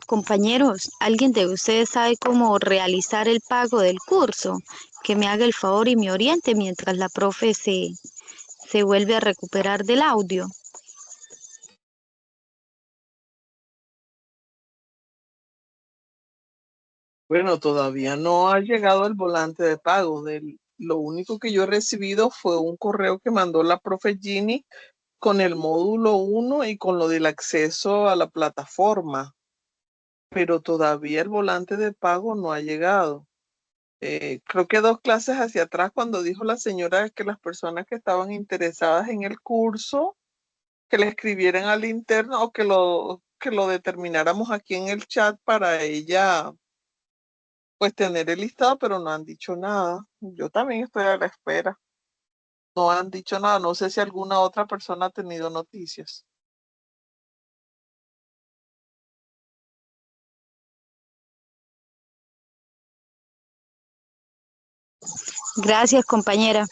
Compañeros, ¿alguien de ustedes sabe cómo realizar el pago del curso? Que me haga el favor y me oriente mientras la profe se vuelve a recuperar del audio. Bueno, todavía no ha llegado el volante de pago. Lo único que yo he recibido fue un correo que mandó la profe Ginny con el módulo 1 y con lo del acceso a la plataforma, pero todavía el volante de pago no ha llegado. Creo que 2 clases hacia atrás, cuando dijo la señora que las personas que estaban interesadas en el curso, que le escribieran al interno o que lo determináramos aquí en el chat para ella, pues tener el listado, pero no han dicho nada. Yo también estoy a la espera. No han dicho nada. No sé si alguna otra persona ha tenido noticias. Gracias, compañera.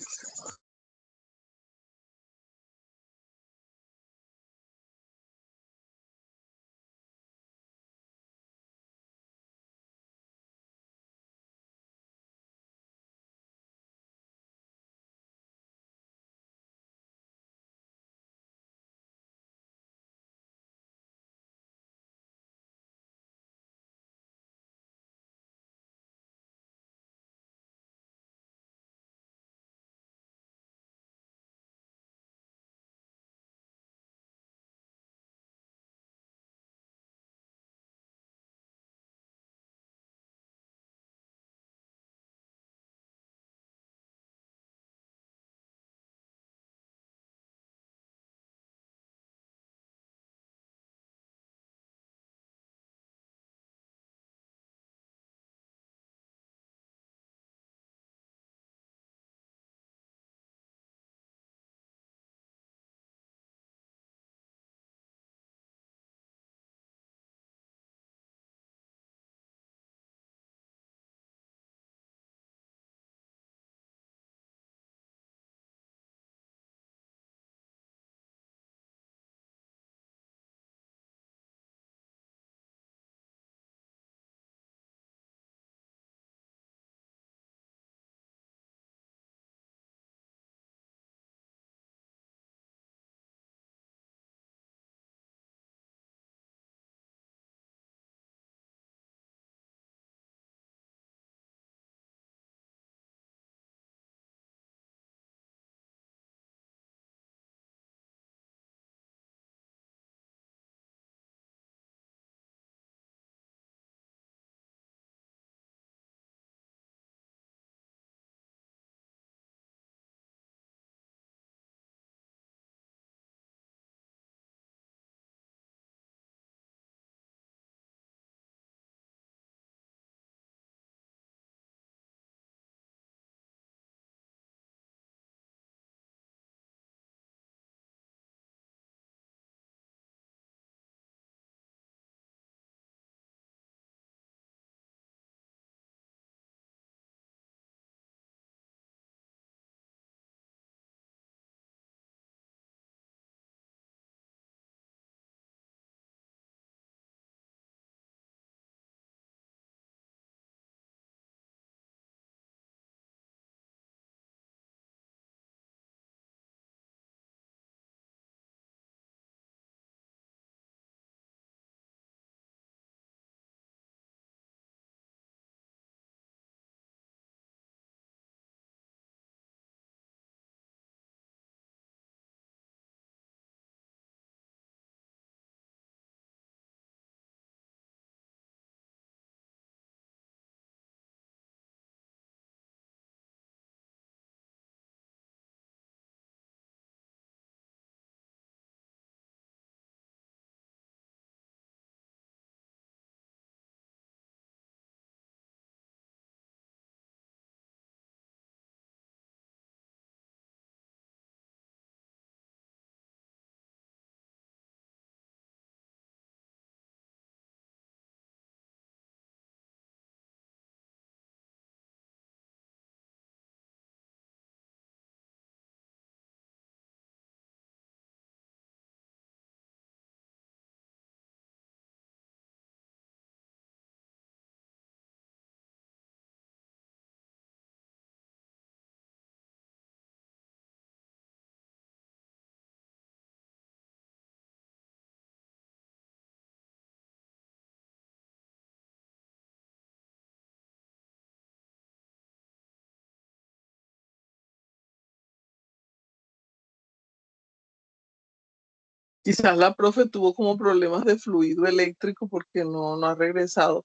Quizás la profe tuvo como problemas de fluido eléctrico porque no ha regresado.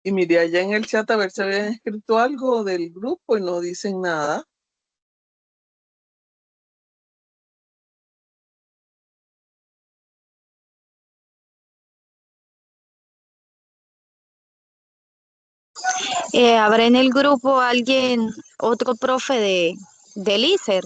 Y miré allá en el chat a ver si habían escrito algo del grupo y no dicen nada. ¿Habrá en el grupo alguien, otro profe del ICER?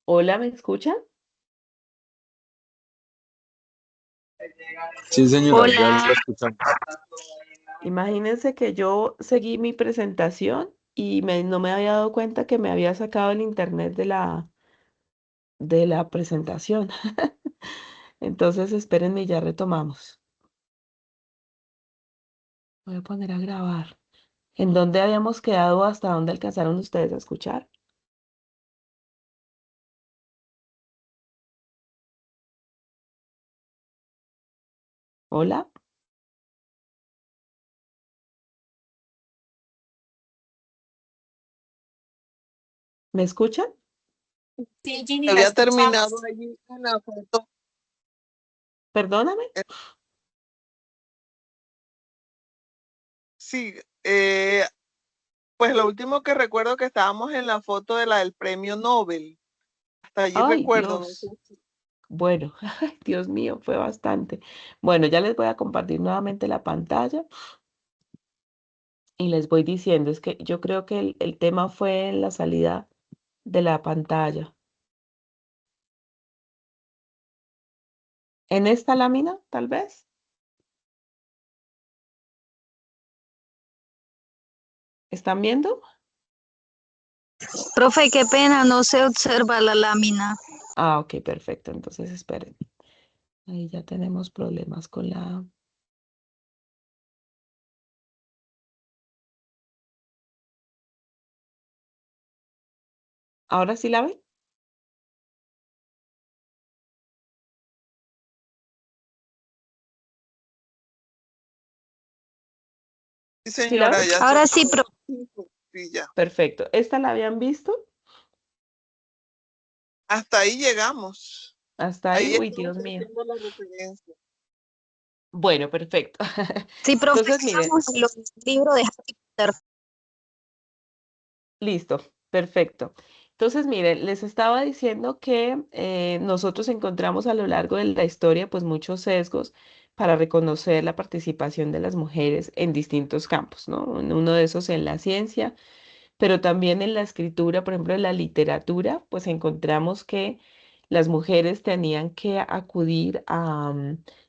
Hola, ¿me escuchan? Sí, señora, ya Hola, la escuchamos. Imagínense que yo seguí mi presentación y no me había dado cuenta que me había sacado el internet de la presentación. Entonces, espérenme, ya retomamos. Voy a poner a grabar. ¿En dónde habíamos quedado? ¿Hasta dónde alcanzaron ustedes a escuchar? Hola, ¿me escuchan? sí, Ginny, la Había escuchamos. terminado allí en la foto. Perdóname. Sí, pues lo último que recuerdo que estábamos en la foto de la del premio Nobel. Hasta allí Ay, recuerdo, no sé. Dios. Bueno, ay, Dios mío, fue bastante. Bueno, ya les voy a compartir nuevamente la pantalla y les voy diciendo, es que yo creo que el tema fue en la salida de la pantalla. En esta lámina, tal vez. ¿Están viendo? Profe, qué pena, no se observa la lámina. Ah, ok, perfecto. Entonces esperen. Ahí ya tenemos problemas con la... ¿Ahora sí la ven? Sí, ¿Sí la ven? señora, ya se Ahora sí, profe. sí, ya. Perfecto. ¿Esta la habían visto? Hasta ahí llegamos. Hasta ahí. Ahí Uy, estamos Dios mío. haciendo la referencia. Bueno, perfecto. Sí, profe, Entonces, miren, estamos en los libros de Harry Potter. listo, perfecto. Entonces, miren, les estaba diciendo que nosotros encontramos a lo largo de la historia pues muchos sesgos para reconocer la participación de las mujeres en distintos campos, ¿no? Uno de esos en la ciencia, pero también en la escritura, por ejemplo, en la literatura, pues encontramos que las mujeres tenían que acudir a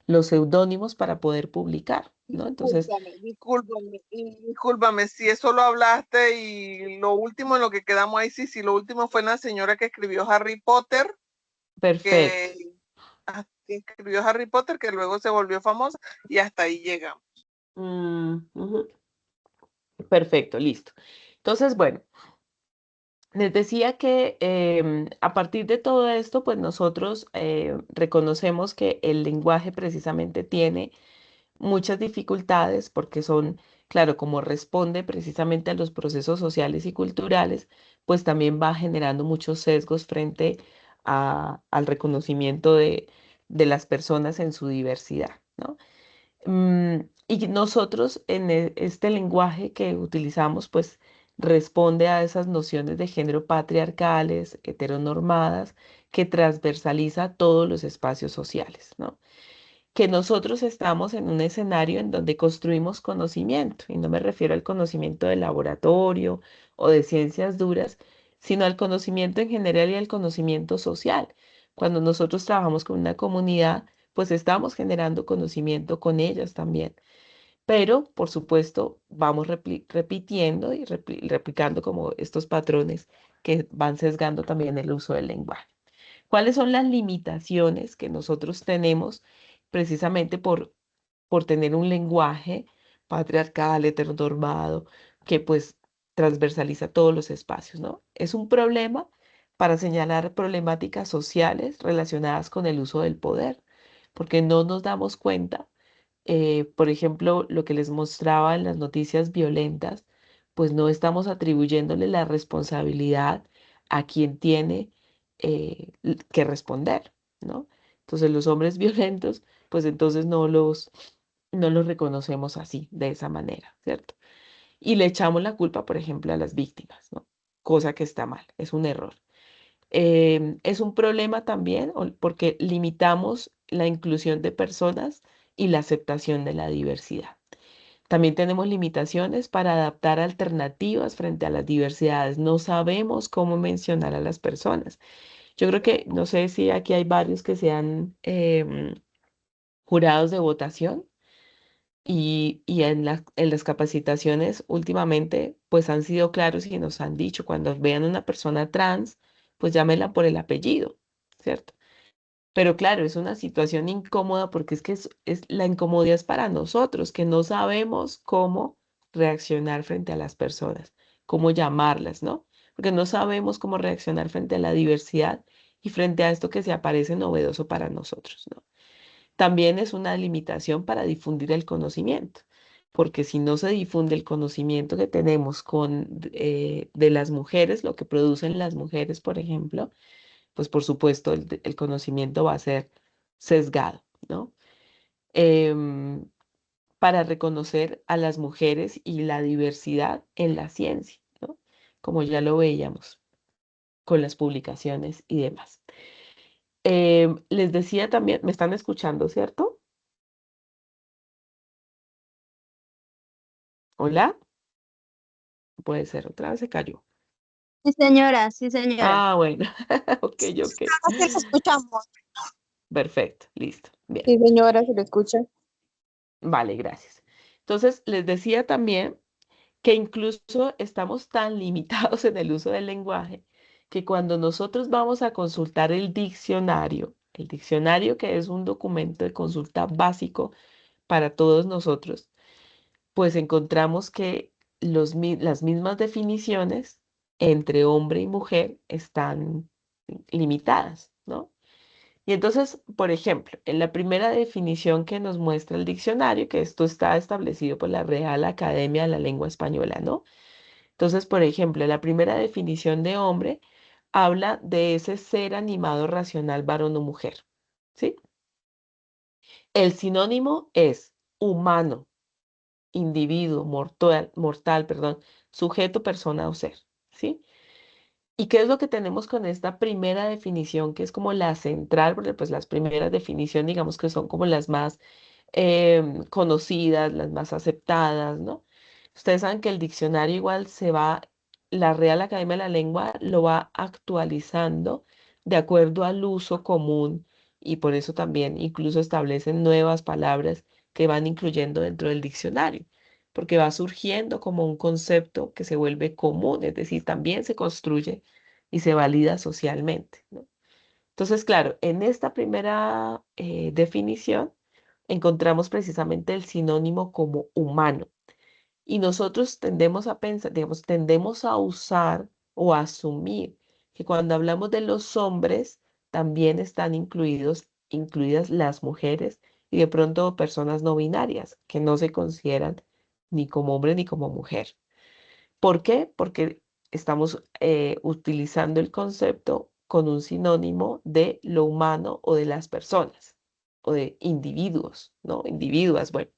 los seudónimos para poder publicar, ¿no? Entonces, Discúlpame, si eso lo hablaste y lo último en lo que quedamos ahí, sí, lo último fue la señora que escribió Harry Potter, perfecto. que, que escribió Harry Potter, que luego se volvió famosa y hasta ahí llegamos. Ujú. Perfecto, listo. Entonces, bueno, les decía que a partir de todo esto, pues nosotros reconocemos que el lenguaje precisamente tiene muchas dificultades porque son, claro, como responde precisamente a los procesos sociales y culturales, pues también va generando muchos sesgos frente al reconocimiento de las personas en su diversidad, ¿no? Y nosotros en este lenguaje que utilizamos, pues responde a esas nociones de género patriarcales, heteronormadas, que transversaliza todos los espacios sociales, ¿no? Que nosotros estamos en un escenario en donde construimos conocimiento, y no me refiero al conocimiento de laboratorio o de ciencias duras, sino al conocimiento en general y al conocimiento social. Cuando nosotros trabajamos con una comunidad, pues estamos generando conocimiento con ellas también. Pero, por supuesto, vamos repitiendo y replicando como estos patrones que van sesgando también el uso del lenguaje. ¿Cuáles son las limitaciones que nosotros tenemos precisamente por tener un lenguaje patriarcal, heteronormado, que pues transversaliza todos los espacios, ¿no? Es un problema para señalar problemáticas sociales relacionadas con el uso del poder, porque no nos damos cuenta, por ejemplo, lo que les mostraba en las noticias violentas, pues no estamos atribuyéndole la responsabilidad a quien tiene que responder, ¿no? Entonces los hombres violentos, pues entonces no los reconocemos así, de esa manera, ¿cierto? Y le echamos la culpa, por ejemplo, a las víctimas, ¿no? Cosa que está mal, es un error. Es un problema también porque limitamos la inclusión de personas y la aceptación de la diversidad. También tenemos limitaciones para adaptar alternativas frente a las diversidades. No sabemos cómo mencionar a las personas. Yo creo que, no sé si aquí hay varios que sean jurados de votación y en las capacitaciones últimamente pues han sido claros y nos han dicho cuando vean una persona trans, pues llámela por el apellido, ¿cierto? Pero claro, es una situación incómoda porque es que la incomodidad es para nosotros, que no sabemos cómo reaccionar frente a las personas, cómo llamarlas, ¿no? Porque no sabemos cómo reaccionar frente a la diversidad y frente a esto que se aparece novedoso para nosotros, ¿no? También es una limitación para difundir el conocimiento, porque si no se difunde el conocimiento que tenemos de las mujeres, lo que producen las mujeres, por ejemplo, pues por supuesto el conocimiento va a ser sesgado, ¿no? Em, para reconocer a las mujeres y la diversidad en la ciencia, ¿no? Como ya lo veíamos con las publicaciones y demás. Les decía también, ¿me están escuchando, cierto? Hola, puede ser, otra vez se cayó. Sí, señora, sí, señora. Ah, bueno, ok, ok. Sí, lo escuchamos. Perfecto, listo. Bien, Sí, señora, se lo escucha. vale, gracias. Entonces, les decía también que incluso estamos tan limitados en el uso del lenguaje que cuando nosotros vamos a consultar el diccionario que es un documento de consulta básico para todos nosotros, pues encontramos que las mismas definiciones entre hombre y mujer están limitadas, ¿no? Y entonces, por ejemplo, en la primera definición que nos muestra el diccionario, que esto está establecido por la Real Academia de la Lengua Española, ¿no? Entonces, por ejemplo, la primera definición de hombre habla de ese ser animado racional, varón o mujer, ¿sí? El sinónimo es humano, individuo, perdón, sujeto, persona o ser, ¿sí? ¿Y qué es lo que tenemos con esta primera definición, que es como la central? Porque pues las primeras definiciones, digamos que son como las más conocidas, las más aceptadas, ¿no? Ustedes saben que el diccionario igual la Real Academia de la Lengua lo va actualizando de acuerdo al uso común y por eso también incluso establecen nuevas palabras que van incluyendo dentro del diccionario, porque va surgiendo como un concepto que se vuelve común, es decir, también se construye y se valida socialmente, ¿no? Entonces, claro, en esta primera definición encontramos precisamente el sinónimo como humano. Y nosotros tendemos a pensar, digamos, tendemos a usar o a asumir que cuando hablamos de los hombres, también están incluidas las mujeres y de pronto personas no binarias que no se consideran ni como hombre ni como mujer. ¿Por qué? Porque estamos utilizando el concepto con un sinónimo de lo humano o de las personas o de individuos, ¿no? Individuas, bueno.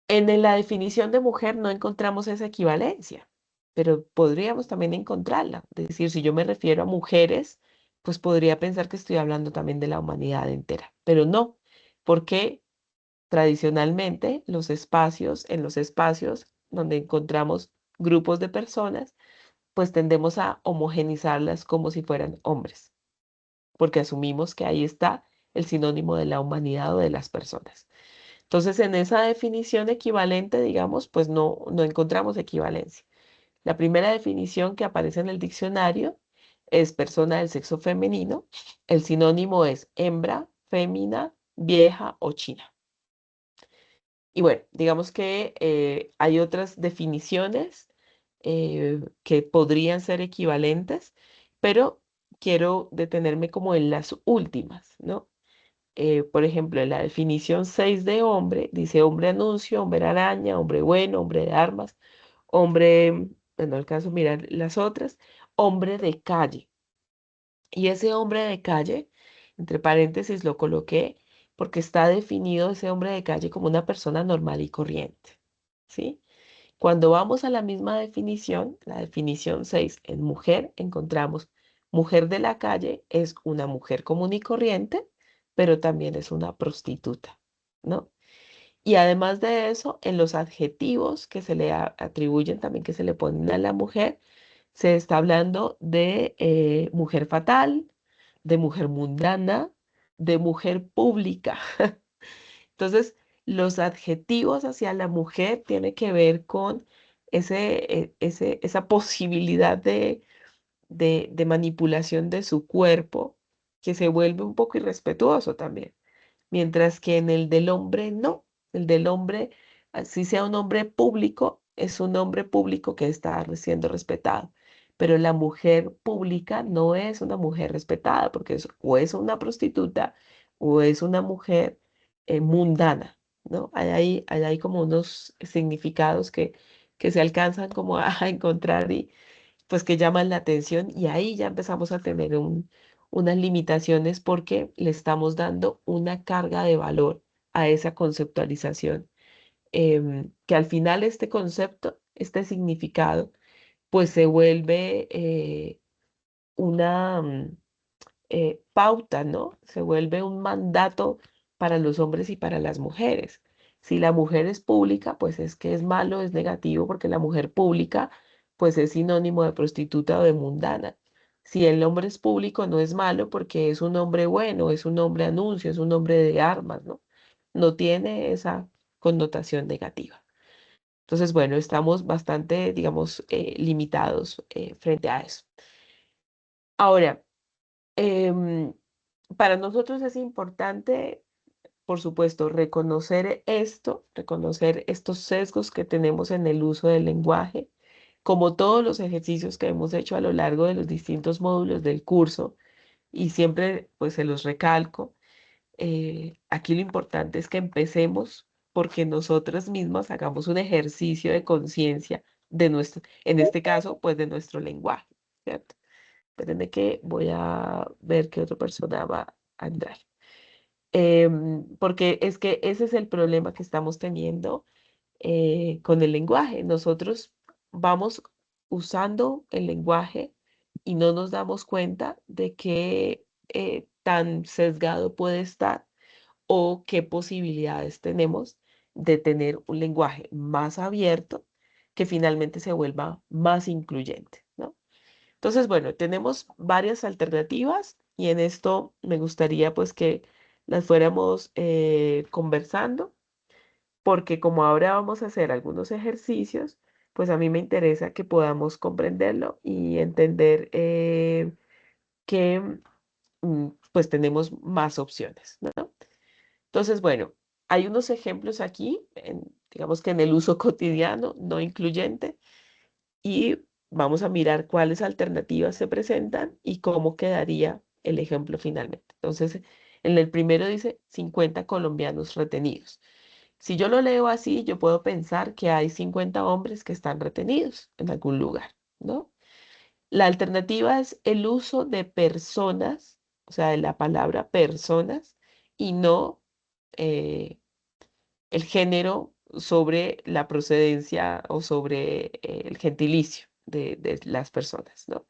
La definición de mujer no encontramos esa equivalencia, pero podríamos también encontrarla. Es decir, si yo me refiero a mujeres, pues podría pensar que estoy hablando también de la humanidad entera, pero no, porque tradicionalmente en los espacios donde encontramos grupos de personas, pues tendemos a homogenizarlas como si fueran hombres, porque asumimos que ahí está el sinónimo de la humanidad o de las personas. Entonces, en esa definición equivalente, digamos, pues no encontramos equivalencia. La primera definición que aparece en el diccionario es persona del sexo femenino. El sinónimo es hembra, fémina, vieja o china. Y bueno, digamos que hay otras definiciones que podrían ser equivalentes, pero quiero detenerme como en las últimas, ¿no? Por ejemplo, en la definición 6 de hombre, dice hombre anuncio, hombre araña, hombre bueno, hombre de armas, hombre, no alcanzo a mirar las otras, hombre de calle. Y ese hombre de calle, entre paréntesis, lo coloqué porque está definido ese hombre de calle como una persona normal y corriente, ¿sí? Cuando vamos a la misma definición, la definición 6 en mujer, encontramos mujer de la calle es una mujer común y corriente, pero también es una prostituta, ¿no? Y además de eso, en los adjetivos que se le atribuyen también que se le ponen a la mujer, se está hablando de mujer fatal, de mujer mundana, de mujer pública. Entonces, los adjetivos hacia la mujer tienen que ver con esa posibilidad de manipulación de su cuerpo que se vuelve un poco irrespetuoso también. Mientras que en el del hombre no. El del hombre, así sea un hombre público, es un hombre público que está siendo respetado. Pero la mujer pública no es una mujer respetada, porque o es una prostituta o es una mujer mundana, ¿no? Hay ahí como unos significados que se alcanzan como a encontrar y pues que llaman la atención y ahí ya empezamos a tener unas limitaciones porque le estamos dando una carga de valor a esa conceptualización, que al final este concepto, este significado, pues se vuelve una, pauta, ¿no? Se vuelve un mandato para los hombres y para las mujeres. Si la mujer es pública, pues es que es malo, es negativo, porque la mujer pública, pues es sinónimo de prostituta o de mundana. Si el hombre es público, no es malo porque es un hombre bueno, es un hombre anuncio, es un hombre de armas, ¿no? No tiene esa connotación negativa. Entonces, bueno, estamos bastante, digamos, limitados frente a eso. Ahora, em, para nosotros es importante, por supuesto, reconocer esto, reconocer estos sesgos que tenemos en el uso del lenguaje, como todos los ejercicios que hemos hecho a lo largo de los distintos módulos del curso, y siempre pues se los recalco. Aquí lo importante es que empecemos porque nosotras mismas hagamos un ejercicio de conciencia de nuestro, en este caso, pues de nuestro lenguaje, ¿cierto? Espérenme que voy a ver qué otra persona va a entrar. Porque es que ese es el problema que estamos teniendo con el lenguaje. Nosotros vamos usando el lenguaje y no nos damos cuenta de qué tan sesgado puede estar o qué posibilidades tenemos de tener un lenguaje más abierto que finalmente se vuelva más incluyente, ¿no? Entonces, bueno, tenemos varias alternativas y en esto me gustaría pues que las fuéramos conversando, porque como ahora vamos a hacer algunos ejercicios, pues a mí me interesa que podamos comprenderlo y entender que pues tenemos más opciones, ¿no? Entonces, bueno, hay unos ejemplos aquí, digamos que en el uso cotidiano, no incluyente, y vamos a mirar cuáles alternativas se presentan y cómo quedaría el ejemplo finalmente. Entonces, en el primero dice 50 colombianos retenidos. Si yo lo leo así, yo puedo pensar que hay 50 hombres que están retenidos en algún lugar, ¿no? La alternativa es el uso de personas, o sea, de la palabra personas y no eh, el género sobre la procedencia o sobre el gentilicio de las personas, ¿no?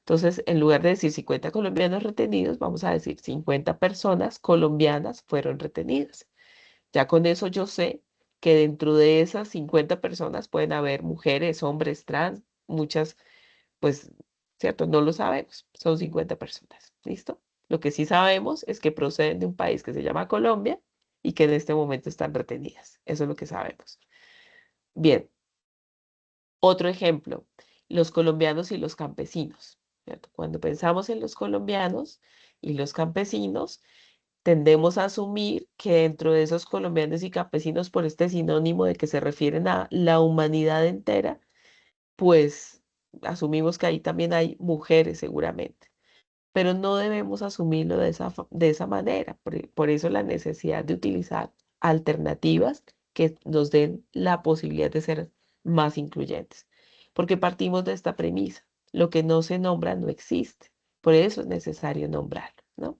Entonces, en lugar de decir 50 colombianos retenidos, vamos a decir 50 personas colombianas fueron retenidas. Ya con eso yo sé que dentro de esas 50 personas pueden haber mujeres, hombres, trans, muchas, pues, ¿cierto? No lo sabemos, son 50 personas, ¿listo? Lo que sí sabemos es que proceden de un país que se llama Colombia y que en este momento están retenidas. Eso es lo que sabemos. Bien, otro ejemplo, los colombianos y los campesinos, ¿cierto? Cuando pensamos en los colombianos y los campesinos, tendemos a asumir que dentro de esos colombianos y campesinos, por este sinónimo de que se refieren a la humanidad entera, pues asumimos que ahí también hay mujeres seguramente, pero no debemos asumirlo de esa manera. Por eso la necesidad de utilizar alternativas que nos den la posibilidad de ser más incluyentes, porque partimos de esta premisa, lo que no se nombra no existe, por eso es necesario nombrarlo, ¿no?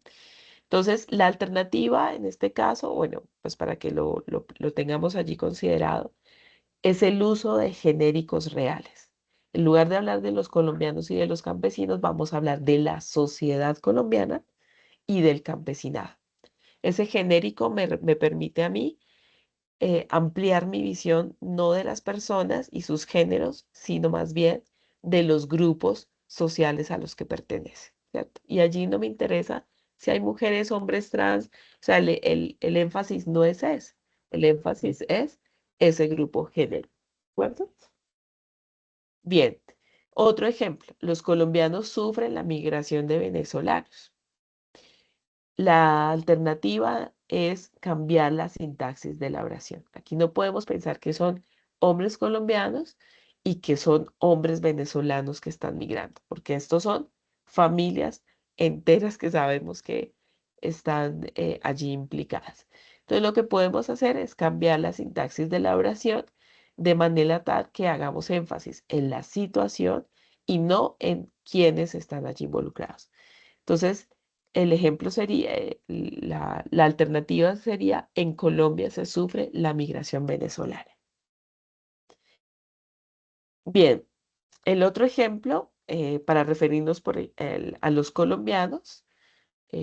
Entonces, la alternativa en este caso, bueno, pues para que lo tengamos allí considerado, es el uso de genéricos reales. En lugar de hablar de los colombianos y de los campesinos, vamos a hablar de la sociedad colombiana y del campesinado. Ese genérico me permite a mí ampliar mi visión no de las personas y sus géneros, sino más bien de los grupos sociales a los que pertenece, ¿cierto? Y allí no me interesa si hay mujeres, hombres trans, o sea, el énfasis no es ese, el énfasis es ese grupo género, ¿de acuerdo? Bien, otro ejemplo, los colombianos sufren la migración de venezolanos. La alternativa es cambiar la sintaxis de la oración. Aquí no podemos pensar que son hombres colombianos y que son hombres venezolanos que están migrando, porque estos son familias enteras que sabemos que están allí implicadas. Entonces lo que podemos hacer es cambiar la sintaxis de la oración de manera tal que hagamos énfasis en la situación y no en quienes están allí involucrados. Entonces, el ejemplo sería, la alternativa sería, en Colombia se sufre la migración venezolana. Bien, el otro ejemplo, para referirnos a los colombianos,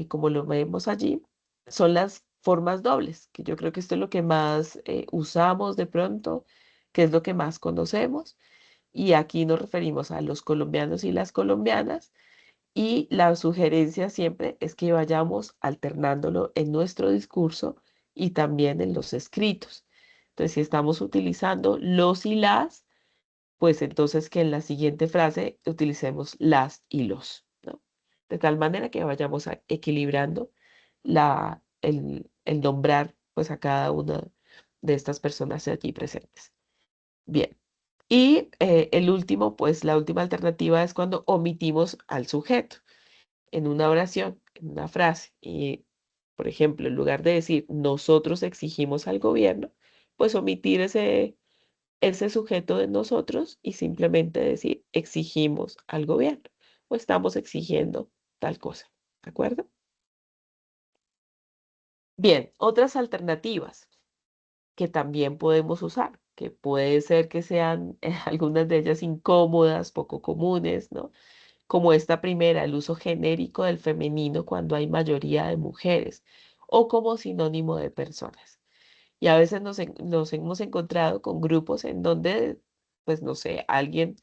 como lo vemos allí, son las formas dobles, que yo creo que esto es lo que más usamos de pronto, que es lo que más conocemos, y aquí nos referimos a los colombianos y las colombianas. Y la sugerencia siempre es que vayamos alternándolo en nuestro discurso y también en los escritos. Entonces, si estamos utilizando los y las, pues entonces que en la siguiente frase utilicemos las y los, ¿no? De tal manera que vayamos equilibrando el nombrar pues a cada una de estas personas aquí presentes. Bien. Y el último, pues la última alternativa es cuando omitimos al sujeto en una oración, en una frase, y por ejemplo, en lugar de decir nosotros exigimos al gobierno, pues omitir ese sujeto de nosotros y simplemente decir exigimos al gobierno o estamos exigiendo tal cosa. ¿De acuerdo? Bien, otras alternativas que también podemos usar, que puede ser que sean algunas de ellas incómodas, poco comunes, ¿no? Como esta primera, el uso genérico del femenino cuando hay mayoría de mujeres o como sinónimo de personas. Y a veces nos hemos encontrado con grupos en donde, pues no sé, alguien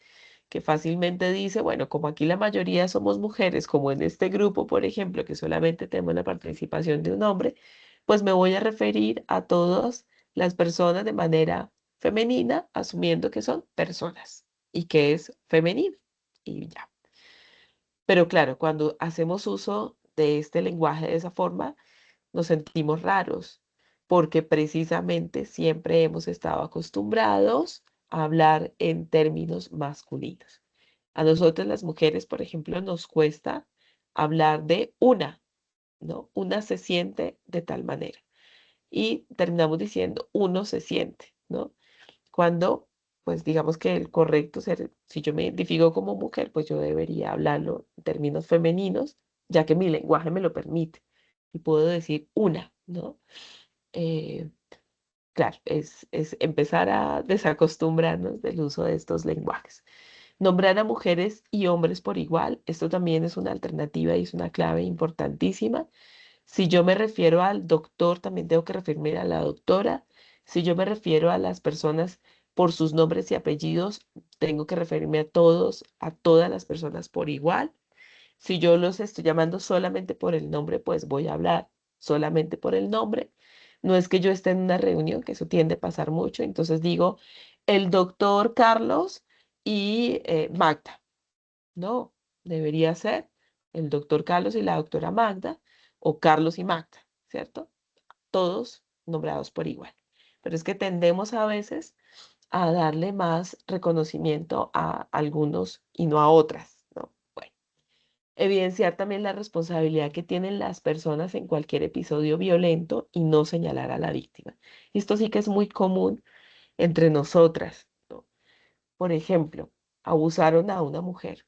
que fácilmente dice, bueno, como aquí la mayoría somos mujeres, como en este grupo, por ejemplo, que solamente tenemos la participación de un hombre, pues me voy a referir a todas las personas de manera femenina, asumiendo que son personas y que es femenino. Y ya. Pero claro, cuando hacemos uso de este lenguaje de esa forma, nos sentimos raros, porque precisamente siempre hemos estado acostumbrados a hablar en términos masculinos. A nosotras las mujeres, por ejemplo, nos cuesta hablar de una, ¿no? Una se siente de tal manera. Y terminamos diciendo uno se siente, ¿no? Cuando, pues digamos que el correcto ser, si yo me identifico como mujer, pues yo debería hablarlo en términos femeninos, ya que mi lenguaje me lo permite. Y puedo decir una, ¿no? Eh, claro, es empezar a desacostumbrarnos del uso de estos lenguajes. Nombrar a mujeres y hombres por igual, esto también es una alternativa y es una clave importantísima. Si yo me refiero al doctor, también tengo que referirme a la doctora. Si yo me refiero a las personas por sus nombres y apellidos, tengo que referirme a todos, a todas las personas por igual. Si yo los estoy llamando solamente por el nombre, pues voy a hablar solamente por el nombre. No es que yo esté en una reunión, que eso tiende a pasar mucho, entonces digo el doctor Carlos y Magda. No, debería ser el doctor Carlos y la doctora Magda o Carlos y Magda, ¿cierto? Todos nombrados por igual. Pero es que tendemos a veces a darle más reconocimiento a algunos y no a otras, ¿no? Bueno, evidenciar también la responsabilidad que tienen las personas en cualquier episodio violento y no señalar a la víctima. Esto sí que es muy común entre nosotras, ¿no? Por ejemplo, abusaron a una mujer.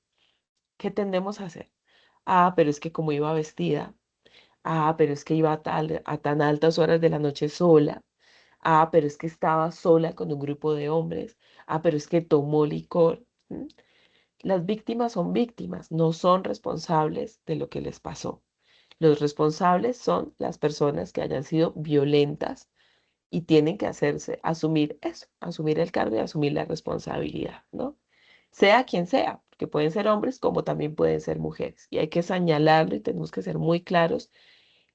¿Qué tendemos a hacer? Ah, pero es que como iba vestida. Ah, pero es que iba a tan altas horas de la noche sola. Ah, pero es que estaba sola con un grupo de hombres. Ah, pero es que tomó licor. ¿Mm? Las víctimas son víctimas, no son responsables de lo que les pasó. Los responsables son las personas que hayan sido violentas y tienen que hacerse, asumir eso, asumir el cargo y asumir la responsabilidad, ¿no? sea quien sea, porque pueden ser hombres como también pueden ser mujeres. Y hay que señalarlo y tenemos que ser muy claros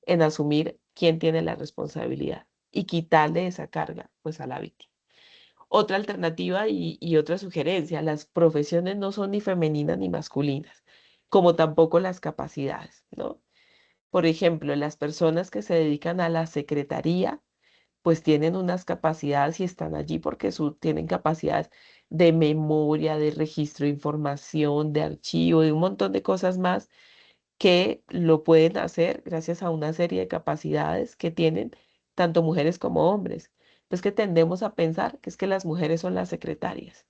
en asumir quién tiene la responsabilidad y quitarle esa carga pues a la víctima. Otra alternativa y otra sugerencia, las profesiones no son ni femeninas ni masculinas, como tampoco las capacidades, ¿no? Por ejemplo, las personas que se dedican a la secretaría, pues tienen unas capacidades y están allí porque tienen capacidades de memoria, de registro de información, de archivo, de un montón de cosas más que lo pueden hacer gracias a una serie de capacidades que tienen tanto mujeres como hombres. Pues que tendemos a pensar que es que las mujeres son las secretarias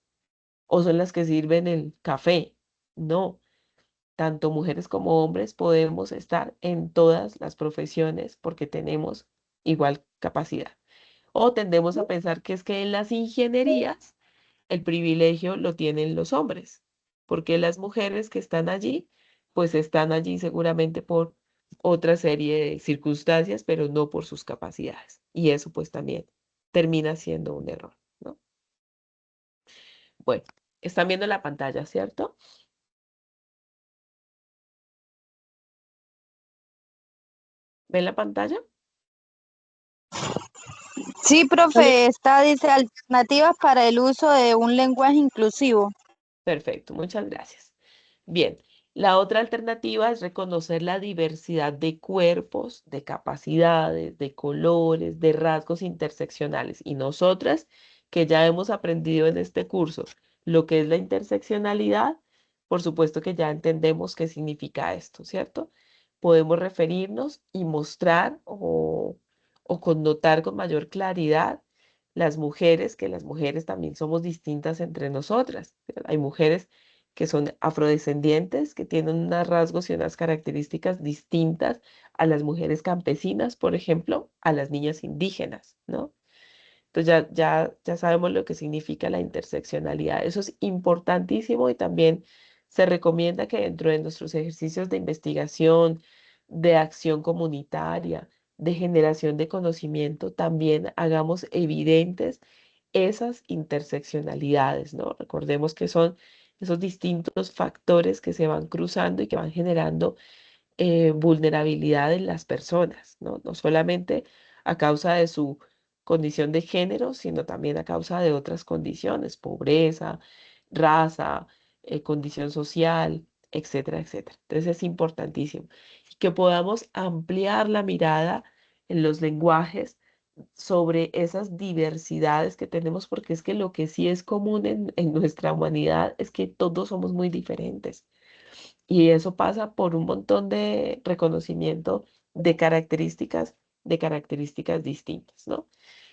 o son las que sirven el café. No, tanto mujeres como hombres podemos estar en todas las profesiones porque tenemos igual capacidad. O tendemos a pensar que es que en las ingenierías el privilegio lo tienen los hombres, porque las mujeres que están allí, pues están allí seguramente por otra serie de circunstancias, pero no por sus capacidades. Y eso pues también termina siendo un error, ¿no? Bueno, están viendo la pantalla, ¿cierto? ¿Ven la pantalla? Sí, profe, esta dice alternativas para el uso de un lenguaje inclusivo. Perfecto, muchas gracias. Bien, la otra alternativa es reconocer la diversidad de cuerpos, de capacidades, de colores, de rasgos interseccionales. Y nosotras, que ya hemos aprendido en este curso lo que es la interseccionalidad, por supuesto que ya entendemos qué significa esto, ¿cierto? Podemos referirnos y mostrar o connotar con mayor claridad las mujeres, que las mujeres también somos distintas entre nosotras. Hay mujeres que son afrodescendientes, que tienen unos rasgos y unas características distintas a las mujeres campesinas, por ejemplo, a las niñas indígenas, ¿no? Entonces ya sabemos lo que significa la interseccionalidad. Eso es importantísimo y también se recomienda que dentro de nuestros ejercicios de investigación, de acción comunitaria, de generación de conocimiento, también hagamos evidentes esas interseccionalidades, ¿no? Recordemos que son esos distintos factores que se van cruzando y que van generando vulnerabilidad en las personas, ¿no? No solamente a causa de su condición de género, sino también a causa de otras condiciones, pobreza, raza, condición social, etcétera, etcétera. Entonces es importantísimo que podamos ampliar la mirada en los lenguajes sobre esas diversidades que tenemos, porque es que lo que sí es común en nuestra humanidad es que todos somos muy diferentes. Y eso pasa por un montón de reconocimiento de características distintas, ¿no?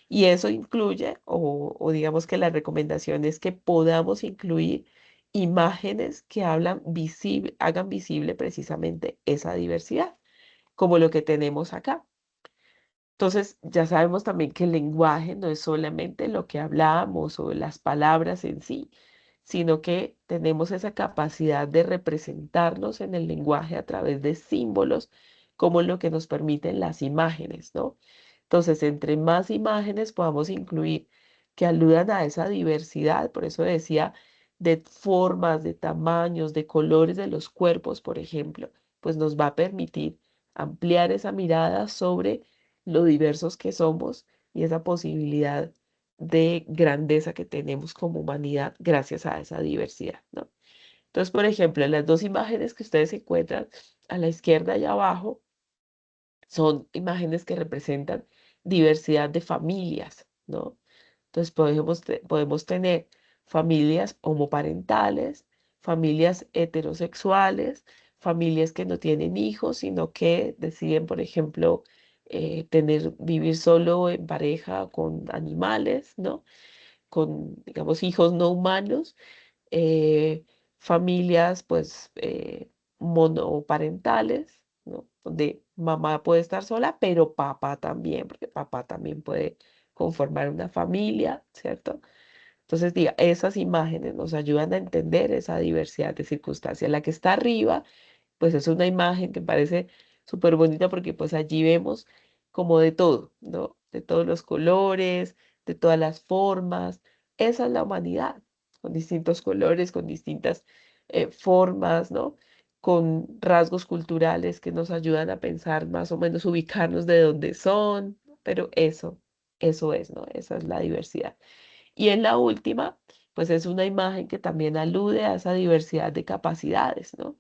Y eso incluye, o digamos que la recomendación es que podamos incluir imágenes que hagan visible precisamente esa diversidad, como lo que tenemos acá. Entonces, ya sabemos también que el lenguaje no es solamente lo que hablamos o las palabras en sí, sino que tenemos esa capacidad de representarnos en el lenguaje a través de símbolos, como lo que nos permiten las imágenes, ¿no? Entonces, entre más imágenes podamos incluir que aludan a esa diversidad, por eso decía, de formas, de tamaños, de colores de los cuerpos, por ejemplo, pues nos va a permitir ampliar esa mirada sobre lo diversos que somos y esa posibilidad de grandeza que tenemos como humanidad gracias a esa diversidad, ¿no? Entonces, por ejemplo, en las dos imágenes que ustedes encuentran a la izquierda y abajo son imágenes que representan diversidad de familias, ¿no? Entonces podemos tener familias homoparentales, familias heterosexuales, familias que no tienen hijos, sino que deciden, por ejemplo, vivir solo en pareja con animales, ¿no? Con, digamos, hijos no humanos, eh, familias, pues, monoparentales, ¿no? Donde mamá puede estar sola, pero papá también, porque papá también puede conformar una familia, ¿cierto? Entonces, diga, esas imágenes nos ayudan a entender esa diversidad de circunstancias. La que está arriba, pues es una imagen que parece súper bonita porque pues allí vemos como de todo, ¿no? De todos los colores, de todas las formas. Esa es la humanidad. con distintos colores, con distintas formas, ¿no? Con rasgos culturales que nos ayudan a pensar más o menos, ubicarnos de dónde son, pero eso es, ¿no? Esa es la diversidad. Y en la última, pues es una imagen que también alude a esa diversidad de capacidades, ¿no?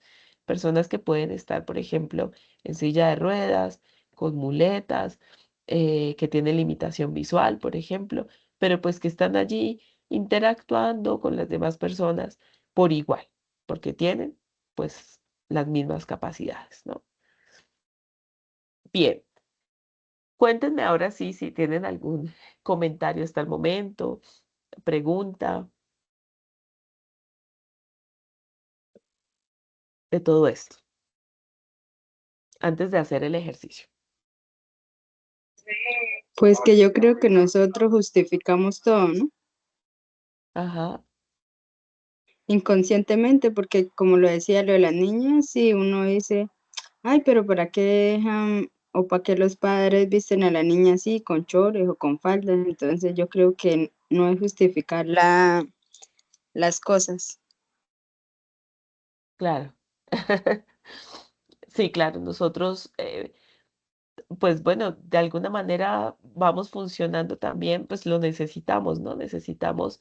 Personas que pueden estar, por ejemplo, en silla de ruedas, con muletas, que tienen limitación visual, por ejemplo, pero pues que están allí interactuando con las demás personas por igual, porque tienen pues las mismas capacidades, ¿no? Bien, cuéntenme ahora sí si tienen algún comentario hasta el momento, pregunta de todo esto, antes de hacer el ejercicio. Pues que yo creo que nosotros justificamos todo, ¿no? Ajá, Inconscientemente, porque como lo decía lo de las niñas, sí, uno dice, ay, pero ¿para qué dejan o para qué los padres visten a la niña así, con chores o con faldas? Entonces yo creo que no es justificar las cosas. claro. Sí, claro, nosotros, pues bueno, de alguna manera vamos funcionando también, pues lo necesitamos, ¿no? Necesitamos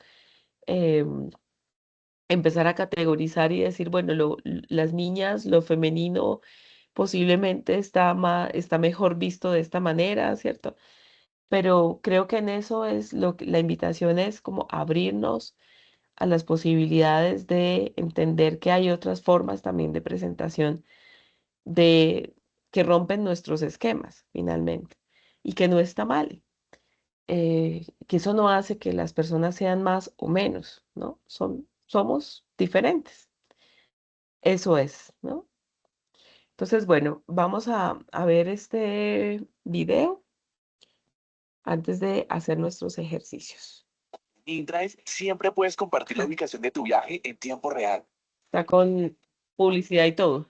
em, empezar a categorizar y decir, bueno, las niñas, lo femenino posiblemente está mejor visto de esta manera, ¿cierto? Pero creo que en eso es la invitación es como abrirnos a las posibilidades de entender que hay otras formas también de presentación de que rompen nuestros esquemas finalmente y que no está mal, que eso no hace que las personas sean más o menos, ¿no? Somos diferentes, eso es, ¿no? Entonces, bueno, vamos a ver este video antes de hacer nuestros ejercicios. InDrive siempre puedes compartir la ubicación de tu viaje en tiempo real. Está con publicidad y todo.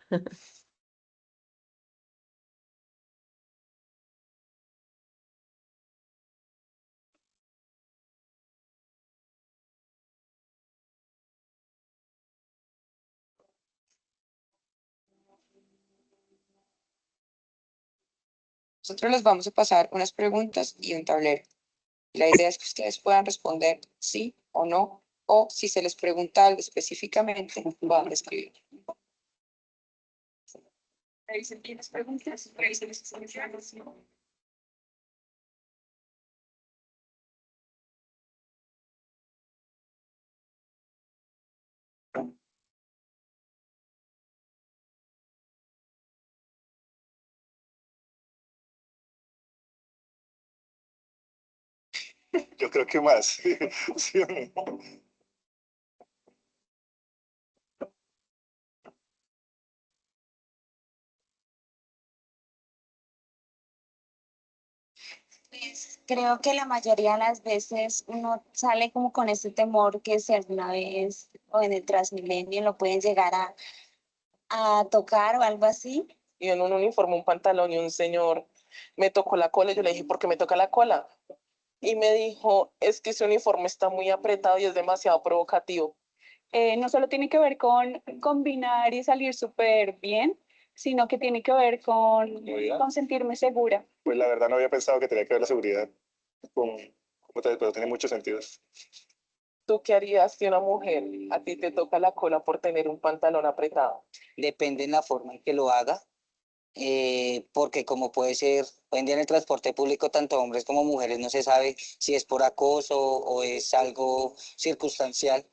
Nosotros les vamos a pasar unas preguntas y un tablero. La idea es que ustedes puedan responder sí o no, o si se les pregunta algo específicamente, puedan escribir. Revisen bien las preguntas, revisen las soluciones. Yo creo que más. ¿Sí o no? Pues creo que la mayoría de las veces uno sale como con este temor que si alguna vez o en el Transmilenio lo pueden llegar a tocar o algo así. Y en un uniforme, un pantalón y un señor me tocó la cola. Yo le dije, ¿por qué me toca la cola? Y me dijo, es que ese uniforme está muy apretado y es demasiado provocativo. No solo tiene que ver con combinar y salir súper bien, sino que tiene que ver con sentirme segura. Pues la verdad no había pensado que tenía que ver la seguridad con, pero tiene muchos sentidos. ¿Tú qué harías si una mujer a ti te toca la cola por tener un pantalón apretado? Depende en la forma en que lo haga, porque como puede ser, hoy en día en el transporte público, tanto hombres como mujeres, no se sabe si es por acoso o es algo circunstancial.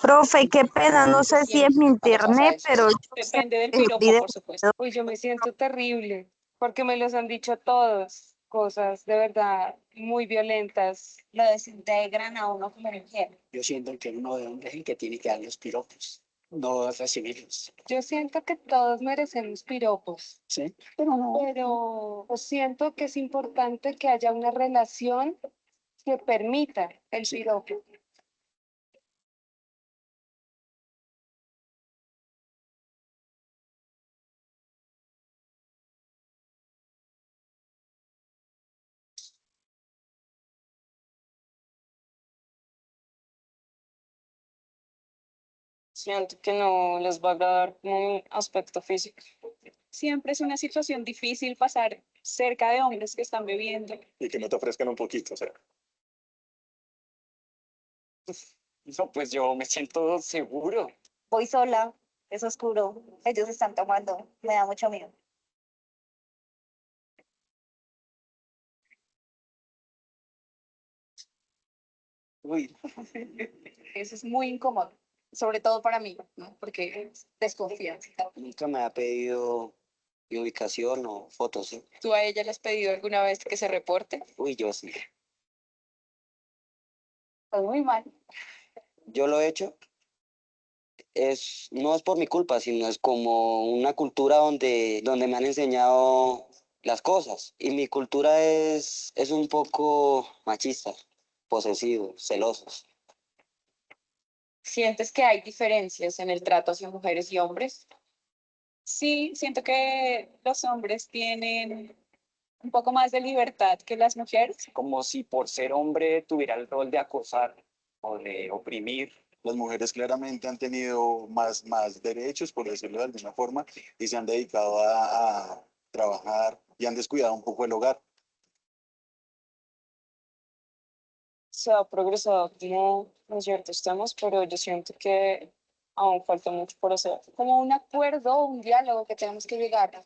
Profe, qué pena, no sé si es mi internet, pero yo sé Depende del que el piropo, video por supuesto. Uy, yo me siento terrible, porque me los han dicho todos, cosas de verdad muy violentas. Lo desintegran a uno como mujer. Yo siento que uno de hombres es el que tiene que dar los piropos, no recibirlos. Yo siento que todos merecemos piropos, ¿Sí? pero siento que es importante que haya una relación que permita el piropo. Siento que no les va a agradar como mi aspecto físico. Siempre es una situación difícil pasar cerca de hombres que están bebiendo. Y que no te ofrezcan un poquito, o sea. No, pues yo me siento seguro. Voy sola, es oscuro, ellos están tomando, me da mucho miedo. Uy, eso es muy incómodo, sobre todo para mí, ¿no? Porque es desconfianza. Nunca me ha pedido mi ubicación o fotos, ¿sí? ¿Tú a ella le has pedido alguna vez que se reporte? Uy, yo sí. Pues muy mal. Yo lo he hecho, no es por mi culpa, sino es como una cultura donde me han enseñado las cosas. Y mi cultura es un poco machista, posesivo, celosos. ¿Sientes que hay diferencias en el trato hacia mujeres y hombres? Sí, siento que los hombres tienen un poco más de libertad que las mujeres. Como si por ser hombre tuviera el rol de acosar o de oprimir. Las mujeres claramente han tenido más derechos, por decirlo de alguna forma, y se han dedicado a trabajar y han descuidado un poco el hogar. Se ha progresado como en ciertos temas, pero yo siento que aún falta mucho por hacer. Como un acuerdo, un diálogo que tenemos que llegar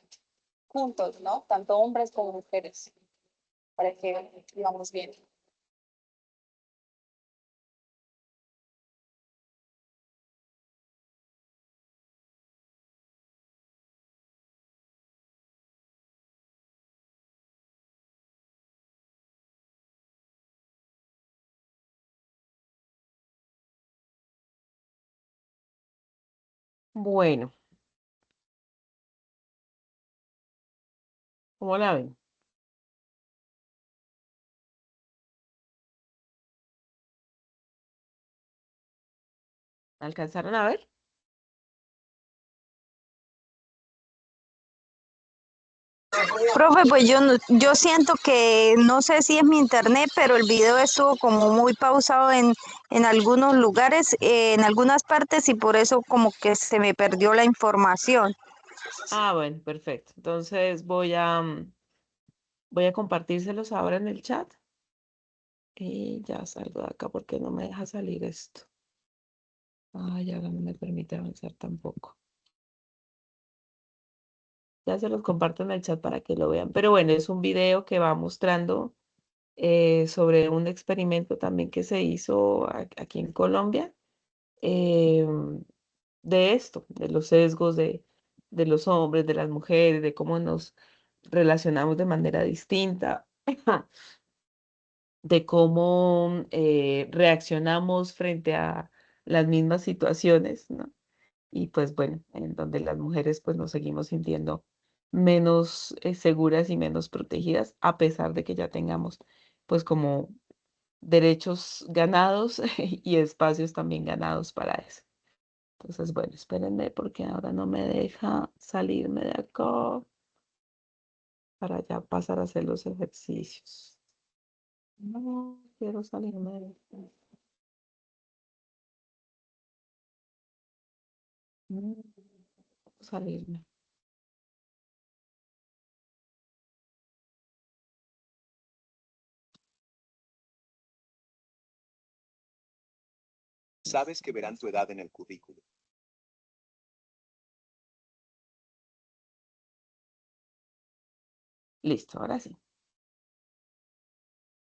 juntos, ¿no? Tanto hombres como mujeres, para que vivamos bien. Bueno, ¿cómo la ven? ¿Alcanzaron a ver? Profe, pues yo siento que no sé si es mi internet, pero el video estuvo como muy pausado en algunos lugares, en algunas partes, y por eso como que se me perdió la información. Ah, bueno, perfecto. Entonces voy a compartírselos ahora en el chat. Y ya salgo de acá porque no me deja salir esto. Ay, ahora no me permite avanzar tampoco. Ya se los comparto en el chat para que lo vean. Pero bueno, es un video que va mostrando sobre un experimento también que se hizo aquí en Colombia, eh, de esto, de los sesgos de los hombres, de las mujeres, de cómo nos relacionamos de manera distinta, de cómo reaccionamos frente a las mismas situaciones, ¿no? Y pues bueno, en donde las mujeres pues nos seguimos sintiendo menos seguras y menos protegidas, a pesar de que ya tengamos pues como derechos ganados y espacios también ganados para eso. Entonces, bueno, espérenme porque ahora no me deja salirme de acá para ya pasar a hacer los ejercicios. No quiero salirme de acá. No, salirme. Sabes que verán tu edad en el currículo. Listo, ahora sí.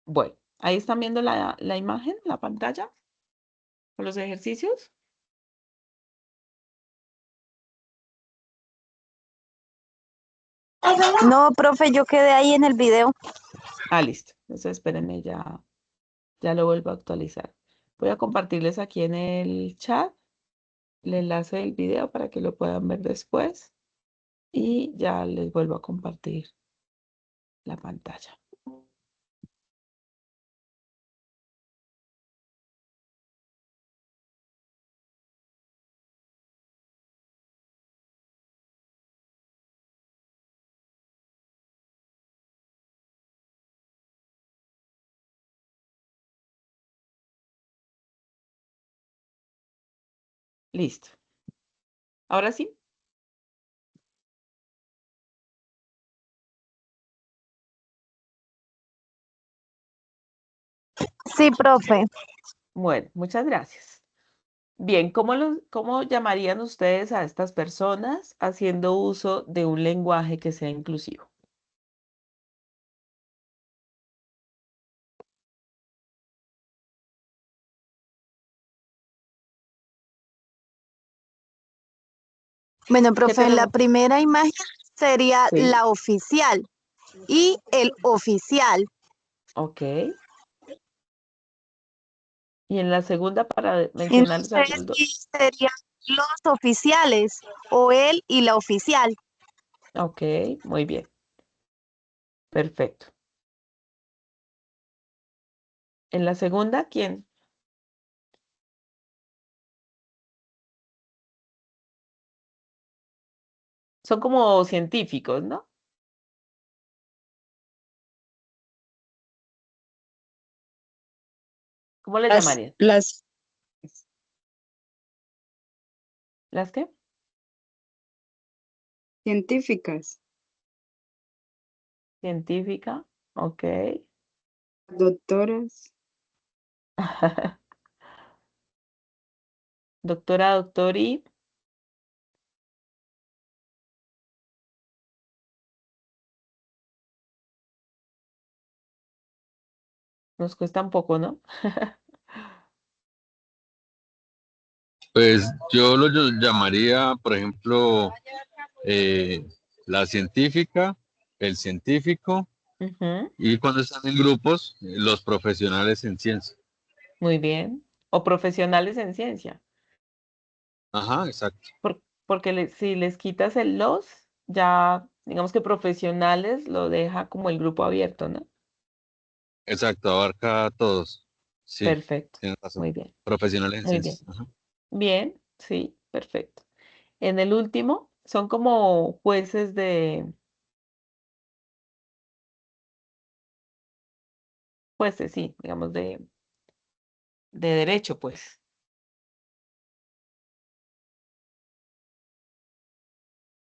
Bueno, ahí están viendo la imagen, la pantalla, con los ejercicios. No, profe, yo quedé ahí en el video. Ah, listo. Entonces, espérenme, ya lo vuelvo a actualizar. Voy a compartirles aquí en el chat el enlace del video para que lo puedan ver después y ya les vuelvo a compartir la pantalla. Listo. Ahora sí. Sí, profe. Bueno, muchas gracias. Bien, ¿cómo llamarían ustedes a estas personas haciendo uso de un lenguaje que sea inclusivo? Bueno, ¿Qué profe, la tenemos? primera imagen sería Sí, la oficial y el oficial. ok. Y en la segunda, para Y no mencionarles sé algo. si serían los oficiales o él y la oficial. Ok, muy bien. Perfecto. En la segunda, ¿quién? Son como científicos, ¿no? ¿Cómo le Las, llamarían? las ¿Las qué? científicas, Científica, ok. doctoras, Doctora, doctor y nos cuesta un poco, ¿no? Pues yo llamaría, por ejemplo, eh, la científica, el científico, Ujú, y cuando están en grupos, los profesionales en ciencia. muy bien. O profesionales en ciencia. Ajá, exacto. Porque si les quitas el los, ya digamos que profesionales lo deja como el grupo abierto, ¿no? Exacto, abarca a todos. Sí, Perfecto. tienes razón. Muy bien. Profesionales en Muy bien. ciencias. Ajá. Bien, sí, perfecto. En el último, son como jueces, sí, digamos de derecho, pues.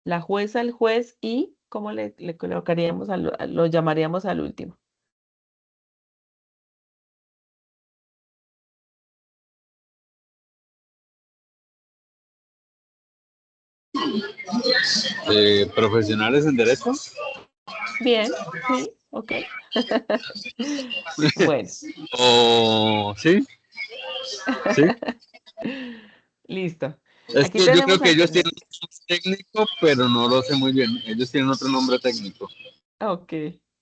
La jueza, el juez y, ¿cómo le colocaríamos, lo llamaríamos al último? Profesionales en derecho. Bien, sí, ok. Bueno, O sí, sí. listo. Es Aquí que yo creo tenemos que ellos tienen alternativas. un nombre técnico, pero no lo sé muy bien. Ellos tienen otro nombre técnico. Ok,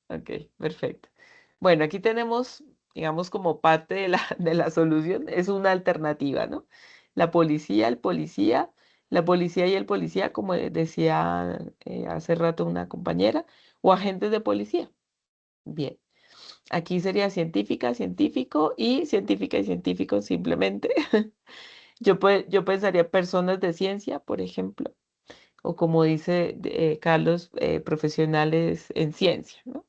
ok, perfecto. Bueno, aquí tenemos, digamos, como parte de la solución, es una alternativa, ¿no? La policía, el policía, la policía y el policía, como decía hace rato una compañera, o agentes de policía. Bien, aquí sería científica, científico y científica y científico simplemente. Yo pensaría personas de ciencia, por ejemplo, o como dice Carlos, profesionales en ciencia, ¿no?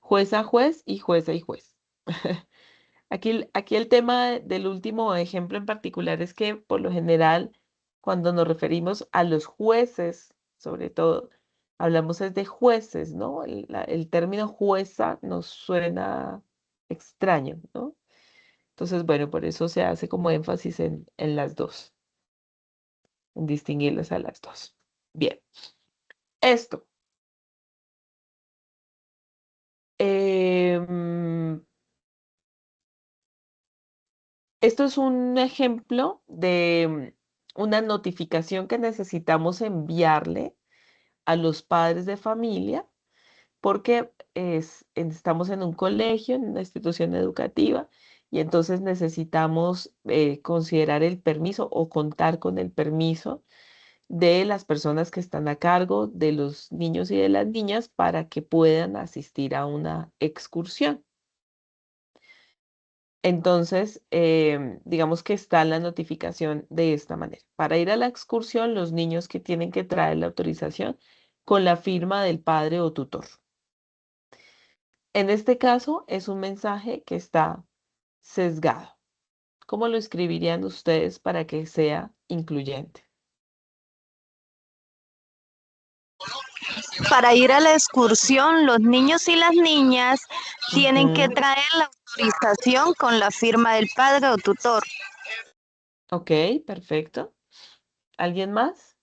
Jueza, juez y jueza y juez. Aquí el tema del último ejemplo en particular es que por lo general, cuando nos referimos a los jueces, sobre todo, hablamos es de jueces, ¿no? El término jueza nos suena extraño, ¿no? Entonces, bueno, por eso se hace como énfasis en las dos, en distinguirlas a las dos. Bien, esto. em, Esto es un ejemplo de una notificación que necesitamos enviarle a los padres de familia porque estamos en un colegio, en una institución educativa, y entonces necesitamos considerar el permiso o contar con el permiso de las personas que están a cargo de los niños y de las niñas para que puedan asistir a una excursión. Entonces, digamos que está la notificación de esta manera. Para ir a la excursión, los niños que tienen que traer la autorización con la firma del padre o tutor. En este caso, es un mensaje que está sesgado. ¿Cómo lo escribirían ustedes para que sea incluyente. Para ir a la excursión, los niños y las niñas tienen que Ujú. traer la autorización con la firma del padre o tutor. Ok, perfecto. ¿Alguien más?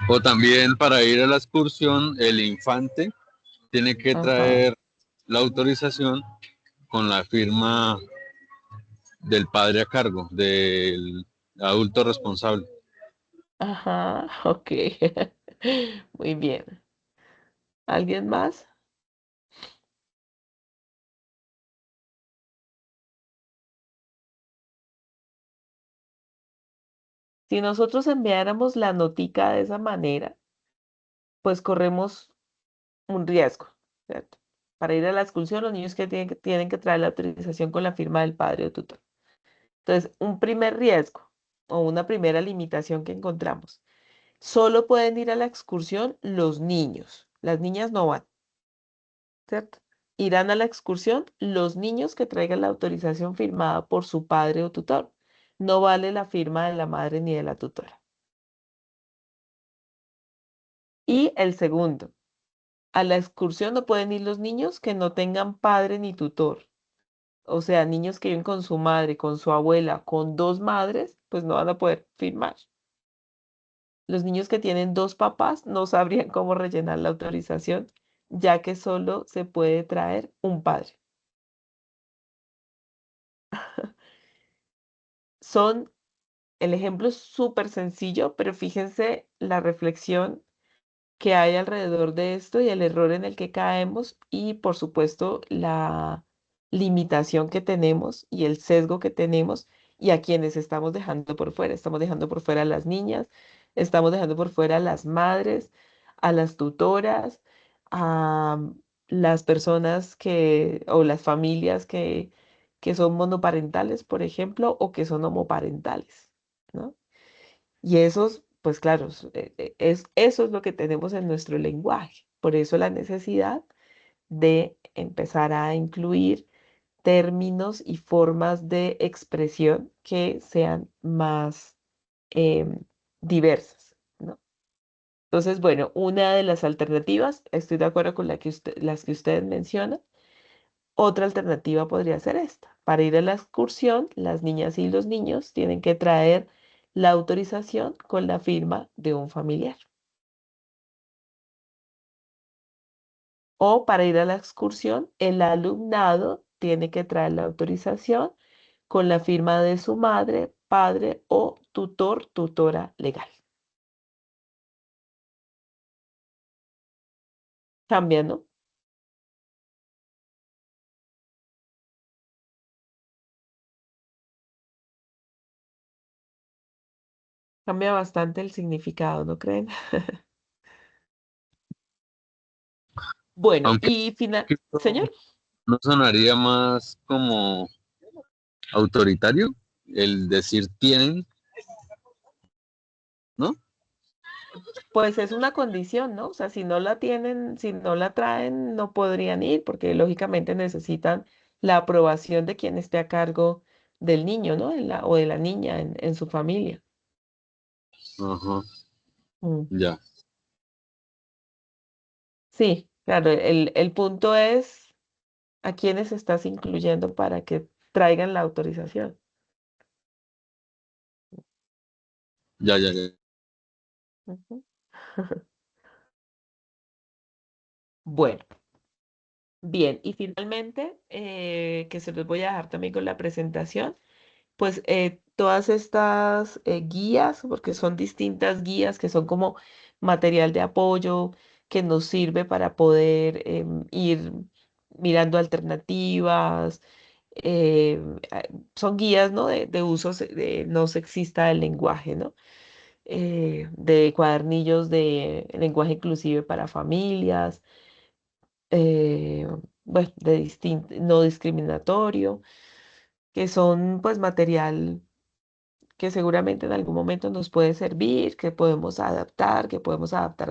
O también para ir a la excursión, el infante tiene que Ajá. traer la autorización con la firma del padre a cargo, del adulto responsable. Ajá, ok. Muy bien. ¿Alguien más? Si nosotros enviáramos la notica de esa manera, pues corremos un riesgo, ¿cierto? Para ir a la excursión, los niños tienen que traer la autorización con la firma del padre o tutor. Entonces, un primer riesgo o una primera limitación que encontramos. Solo pueden ir a la excursión los niños. Las niñas no van, ¿cierto? Irán a la excursión los niños que traigan la autorización firmada por su padre o tutor. No vale la firma de la madre ni de la tutora. Y el segundo, a la excursión no pueden ir los niños que no tengan padre ni tutor. O sea, niños que viven con su madre, con su abuela, con dos madres, pues no van a poder firmar. Los niños que tienen dos papás no sabrían cómo rellenar la autorización, ya que solo se puede traer un padre. Son, el ejemplo es súper sencillo, pero fíjense la reflexión que hay alrededor de esto y el error en el que caemos y por supuesto la limitación que tenemos y el sesgo que tenemos y a quienes estamos dejando por fuera. Estamos dejando por fuera a las niñas, estamos dejando por fuera a las madres, a las tutoras, a las personas o las familias que son monoparentales, por ejemplo, o que son homoparentales, ¿no? Y esos, pues claro, eso es lo que tenemos en nuestro lenguaje. Por eso la necesidad de empezar a incluir términos y formas de expresión que sean más em, diversas, ¿no? Entonces, bueno, una de las alternativas, estoy de acuerdo con las que ustedes mencionan. Otra alternativa podría ser esta. Para ir a la excursión, las niñas y los niños tienen que traer la autorización con la firma de un familiar. O para ir a la excursión, el alumnado tiene que traer la autorización con la firma de su madre, padre o tutor, tutora legal. Cambia, ¿no? Cambia bastante el significado, ¿no creen? Bueno, Aunque y final, señor. no sonaría más como autoritario el decir tienen, ¿no? Pues es una condición, ¿no? O sea, si no la tienen, si no la traen, no podrían ir porque lógicamente necesitan la aprobación de quien esté a cargo del niño, ¿no? O de la niña en su familia. Ajá, Mm. ya. Sí, claro, el punto es a quiénes estás incluyendo para que traigan la autorización. Ya, ya, ya. Ujú. Bueno, bien, y finalmente, que se los voy a dejar también con la presentación. Pues todas estas guías, porque son distintas guías que son como material de apoyo que nos sirve para poder ir mirando alternativas. Son guías, ¿no? De uso no sexista del lenguaje, ¿no? De cuadernillos de lenguaje inclusive para familias, eh, bueno, no discriminatorio, que son pues material que seguramente en algún momento nos puede servir, que podemos adaptar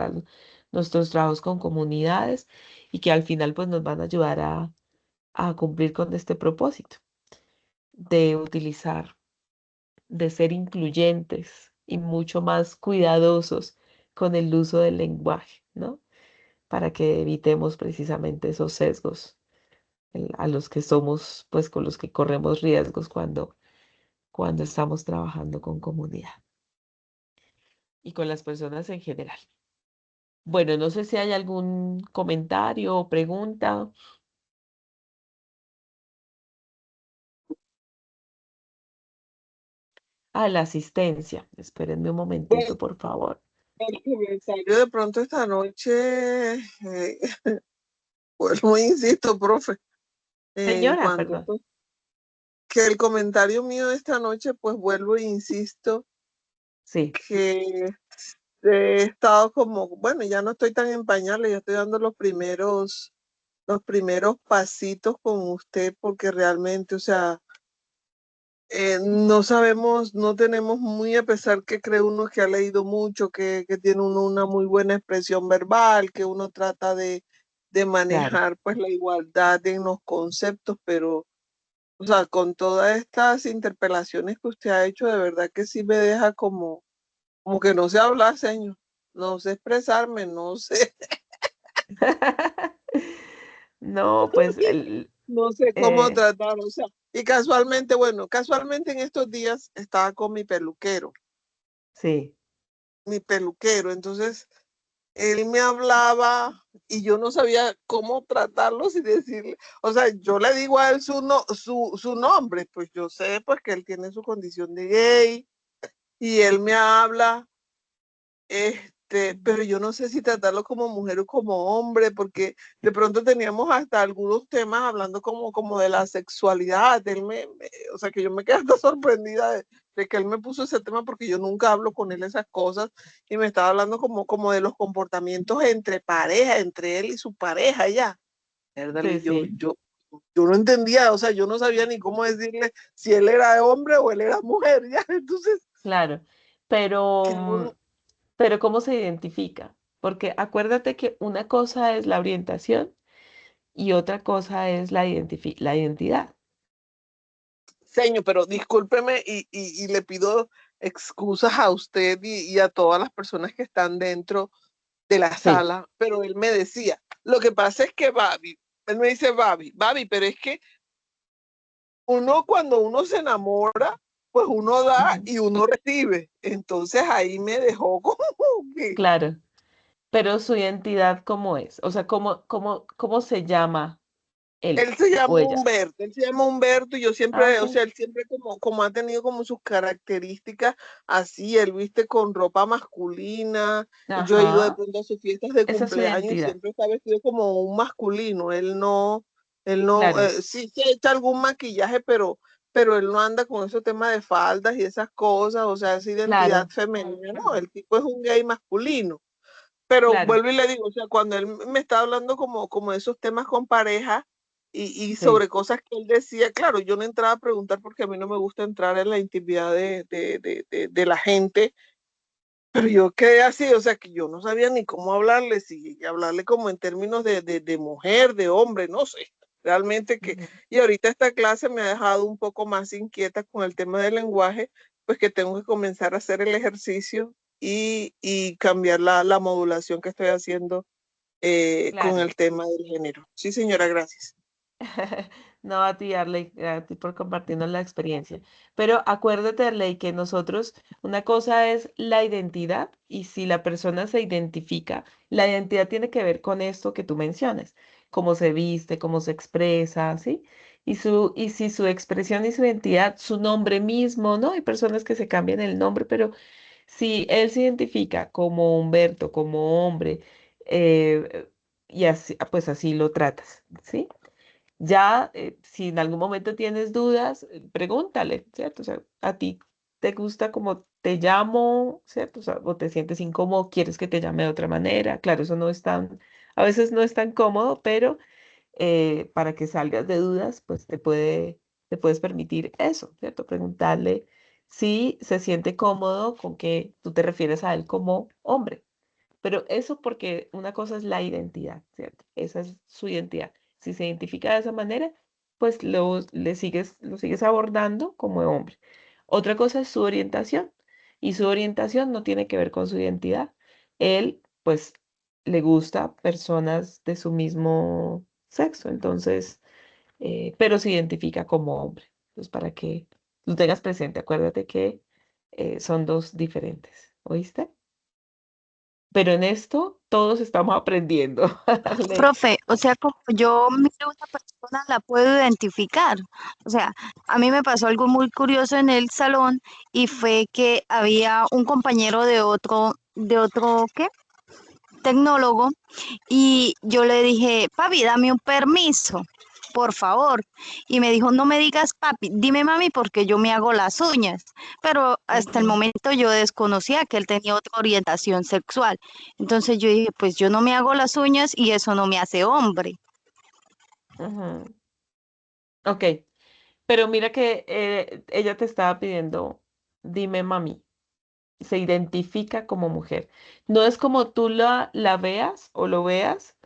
a nuestros trabajos con comunidades y que al final pues nos van a ayudar a cumplir con este propósito de utilizar de ser incluyentes y mucho más cuidadosos con el uso del lenguaje, ¿no? Para que evitemos precisamente esos sesgos a los que somos, pues con los que corremos riesgos cuando estamos trabajando con comunidad y con las personas en general. Bueno, no sé si hay algún comentario o pregunta. Ah, la asistencia. Espérenme un momentito, Bueno, por favor. el comentario de pronto esta noche, vuelvo, insisto, profe, en Señora, cuanto perdón. que el comentario mío de esta noche, pues vuelvo e insisto Sí, que he estado como, bueno, ya no estoy tan en pañales, ya estoy dando los primeros pasitos con usted, porque realmente, o sea, no sabemos, no tenemos muy, a pesar que cree uno que ha leído mucho, que tiene uno una muy buena expresión verbal, que uno trata de claro. manejar pues la igualdad en los conceptos, pero, o sea, con todas estas interpelaciones que usted ha hecho, de verdad que sí me deja como que no sé hablar, señor, no sé expresarme, no sé, No, pues, no sé cómo tratar, o sea, y casualmente, bueno, casualmente en estos días estaba con sí. mi peluquero, entonces él me hablaba y yo no sabía cómo tratarlo sin decirle, o sea, yo le digo a él su nombre, pues yo sé pues que él tiene su condición de gay y él me habla, pero yo no sé si tratarlo como mujer o como hombre, porque de pronto teníamos hasta algunos temas hablando como de la sexualidad. O sea, que yo me quedé hasta sorprendida de que él me puso ese tema porque yo nunca hablo con él esas cosas y me estaba hablando como de los comportamientos entre pareja, entre él y su pareja ya. ¿Verdad? Sí, Y Yo, sí, yo, yo no entendía, o sea, yo no sabía ni cómo decirle si él era hombre o él era mujer, ya. Entonces, claro. Pero, que uno, pero ¿cómo se identifica? Porque acuérdate que una cosa es la orientación y otra cosa es la identidad. señor, pero discúlpeme y le pido excusas a usted y a todas las personas que están dentro de la Sí. sala, pero él me decía, lo que pasa es que él me dice Babi, pero es que uno cuando uno se enamora, pues uno da Ujú, y uno recibe. Entonces ahí me dejó como que claro. Pero su identidad, ¿cómo es? O sea, ¿cómo se llama él él se llama o ella? Humberto, él se llama Humberto y yo Ah, siempre, ok. o sea, él siempre como ha tenido como sus características así, él viste con ropa masculina, yo he ido de Ajá. pronto a sus fiestas de Esa es su cumpleaños, identidad. siempre está vestido como un masculino, él no, Claro, sí se echa algún maquillaje, pero él no anda con esos temas de faldas y esas cosas, o sea, esa identidad claro, femenina, no, el tipo es un gay masculino. Pero claro. vuelvo y le digo, o sea, cuando él me está hablando como de esos temas con pareja y Sí. sobre cosas que él decía, claro, yo no entraba a preguntar porque a mí no me gusta entrar en la intimidad de la gente, pero yo quedé así, o sea, que yo no sabía ni cómo hablarle, si hablarle como en términos de mujer, de hombre, no sé, realmente que, Ujú, y ahorita esta clase me ha dejado un poco más inquieta con el tema del lenguaje, pues que tengo que comenzar a hacer el ejercicio y cambiar la modulación que estoy haciendo con claro. el tema del género. Sí, señora, gracias. No, a ti, Arley, a ti por compartirnos la experiencia. Pero acuérdate, Arley, que nosotros, una cosa es la identidad y si la persona se identifica, la identidad tiene que ver con esto que tú mencionas, cómo se viste, cómo se expresa, ¿sí? Y si su expresión y su identidad, su nombre mismo, ¿no? Hay personas que se cambian el nombre, pero si él se identifica como Humberto, como hombre, y así, pues así lo tratas, ¿sí? Ya, si en algún momento tienes dudas, pregúntale, ¿cierto? O sea, a ti te gusta como te llamo, ¿cierto? O sea, o te sientes incómodo, quieres que te llame de otra manera. Claro, eso no es tan, a veces no es tan cómodo, pero para que salgas de dudas, pues te puedes permitir eso, ¿cierto? Preguntarle si se siente cómodo con que tú te refieres a él como hombre. Pero eso porque una cosa es la identidad, ¿cierto? Esa es su identidad. Si se identifica de esa manera, pues lo sigues abordando como hombre. Otra cosa es su orientación, y su orientación no tiene que ver con su identidad. Él, pues, le gusta personas de su mismo sexo, entonces, pero se identifica como hombre. Entonces, para que lo tengas presente, acuérdate que son dos diferentes, ¿oíste? Pero en esto todos estamos aprendiendo. Le- Profe, o sea, como yo miro a una persona, la puedo identificar. O sea, a mí me pasó algo muy curioso en el salón y fue que había un compañero de otro, ¿qué? Tecnólogo y yo le dije, papi, dame un permiso, por favor. Y me dijo, no me digas papi, dime mami porque yo me hago las uñas. Pero hasta el Ujú, momento yo desconocía que él tenía otra orientación sexual. Entonces yo dije, pues yo no me hago las uñas y eso no me hace hombre. ujú. Ok, pero mira que ella te estaba pidiendo, dime mami, se identifica como mujer. No es como tú la veas o lo veas,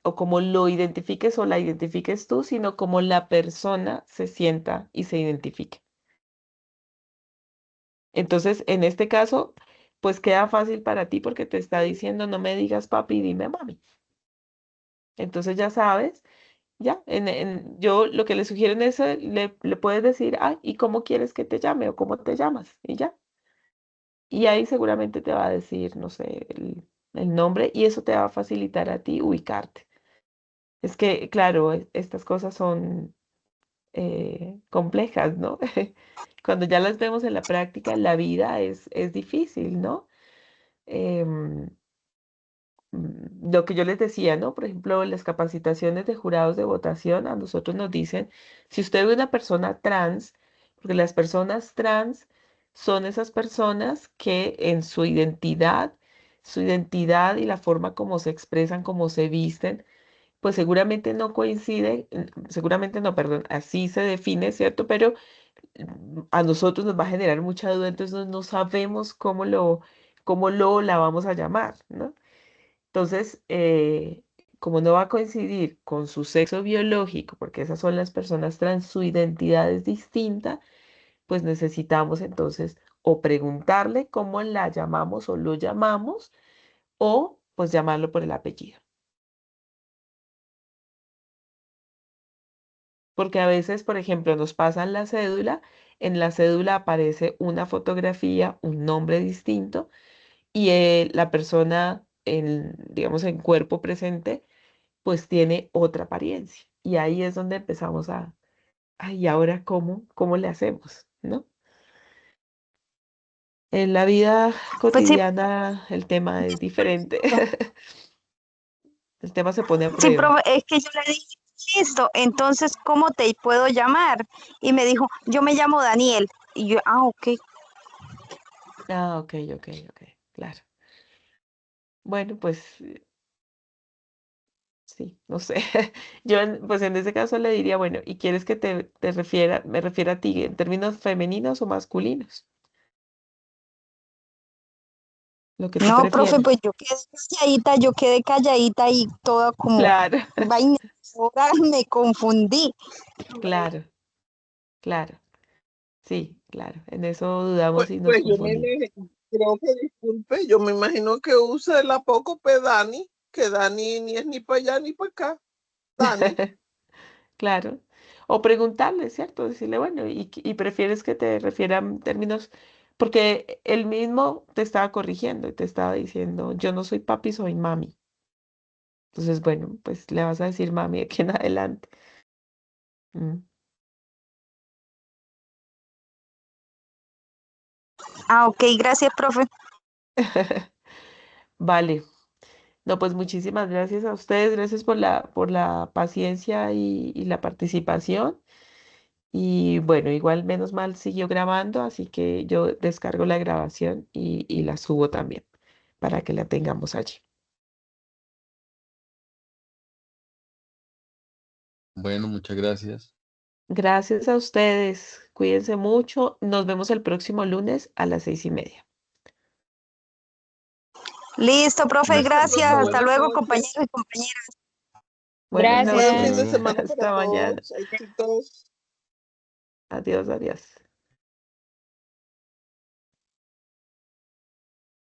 o como lo identifiques o la identifiques tú, sino como la persona se sienta y se identifique. Entonces, en este caso, pues queda fácil para ti porque te está diciendo, no me digas papi, dime mami. Entonces ya sabes, ya, yo lo que le sugiero en eso, le puedes decir, ay, ¿y cómo quieres que te llame o cómo te llamas? Y ya. Y ahí seguramente te va a decir, no sé, el nombre y eso te va a facilitar a ti ubicarte. Es que, claro, estas cosas son complejas, ¿no? Cuando ya las vemos en la práctica, la vida es difícil, ¿no? Em, lo que yo les decía, ¿no? Por ejemplo, las capacitaciones de jurados de votación a nosotros nos dicen, si usted ve una persona trans, porque las personas trans son esas personas que en su identidad y la forma como se expresan, como se visten, pues seguramente no coinciden, seguramente no, perdón, así se define, ¿cierto? Pero a nosotros nos va a generar mucha duda, entonces no sabemos cómo lo la vamos a llamar, ¿no? Entonces, como no va a coincidir con su sexo biológico, porque esas son las personas trans, su identidad es distinta, pues necesitamos entonces o preguntarle cómo la llamamos o lo llamamos, o pues llamarlo por el apellido. Porque a veces, por ejemplo, nos pasan la cédula, en la cédula aparece una fotografía, un nombre distinto, y la persona, digamos, en cuerpo presente, pues tiene otra apariencia. Y ahí es donde empezamos ay, ¿y ahora cómo le hacemos? ¿No? En la vida Pues sí, cotidiana el tema es diferente. El tema se pone a sí, prueba. profe, es que yo le dije, listo, entonces, ¿cómo te puedo llamar? Y me dijo, yo me llamo Daniel. Y yo, ok. Ah, ok, ok, ok, claro. Bueno, pues sí, no sé. Yo, pues en ese caso le diría, bueno, ¿y quieres que me refiera a ti en términos femeninos o masculinos? Lo que tú No, profe, prefieras. pues yo quedé calladita y toda como Claro, vaina. Ahora me confundí. claro, claro. Sí, claro. En eso dudamos Pues, y nos pues yo confundimos. creo que disculpe, yo me imagino que usa el apócope Dani, que Dani ni es ni para allá ni para acá. Dani. Claro. O preguntarle, ¿cierto? Decirle, bueno, ¿y prefieres que te refieran términos? Porque él mismo te estaba corrigiendo y te estaba diciendo, yo no soy papi, soy mami. Entonces, bueno, pues le vas a decir mami de aquí en adelante. Mm. Ok, gracias, profe. Vale. No, pues muchísimas gracias a ustedes, gracias por la paciencia y la participación. Y bueno, igual menos mal siguió grabando, así que yo descargo la grabación y la subo también para que la tengamos allí. Bueno, muchas gracias. Gracias a ustedes, cuídense mucho. Nos vemos el próximo lunes a las 6:30. Listo, profe, Bueno, Listo, gracias. profe, Hasta buenas luego, noches. compañeros y compañeras. Buenas Buen noches, fin de Gracias. semana para hasta mañana. todos. Éxitos. Adiós, adiós.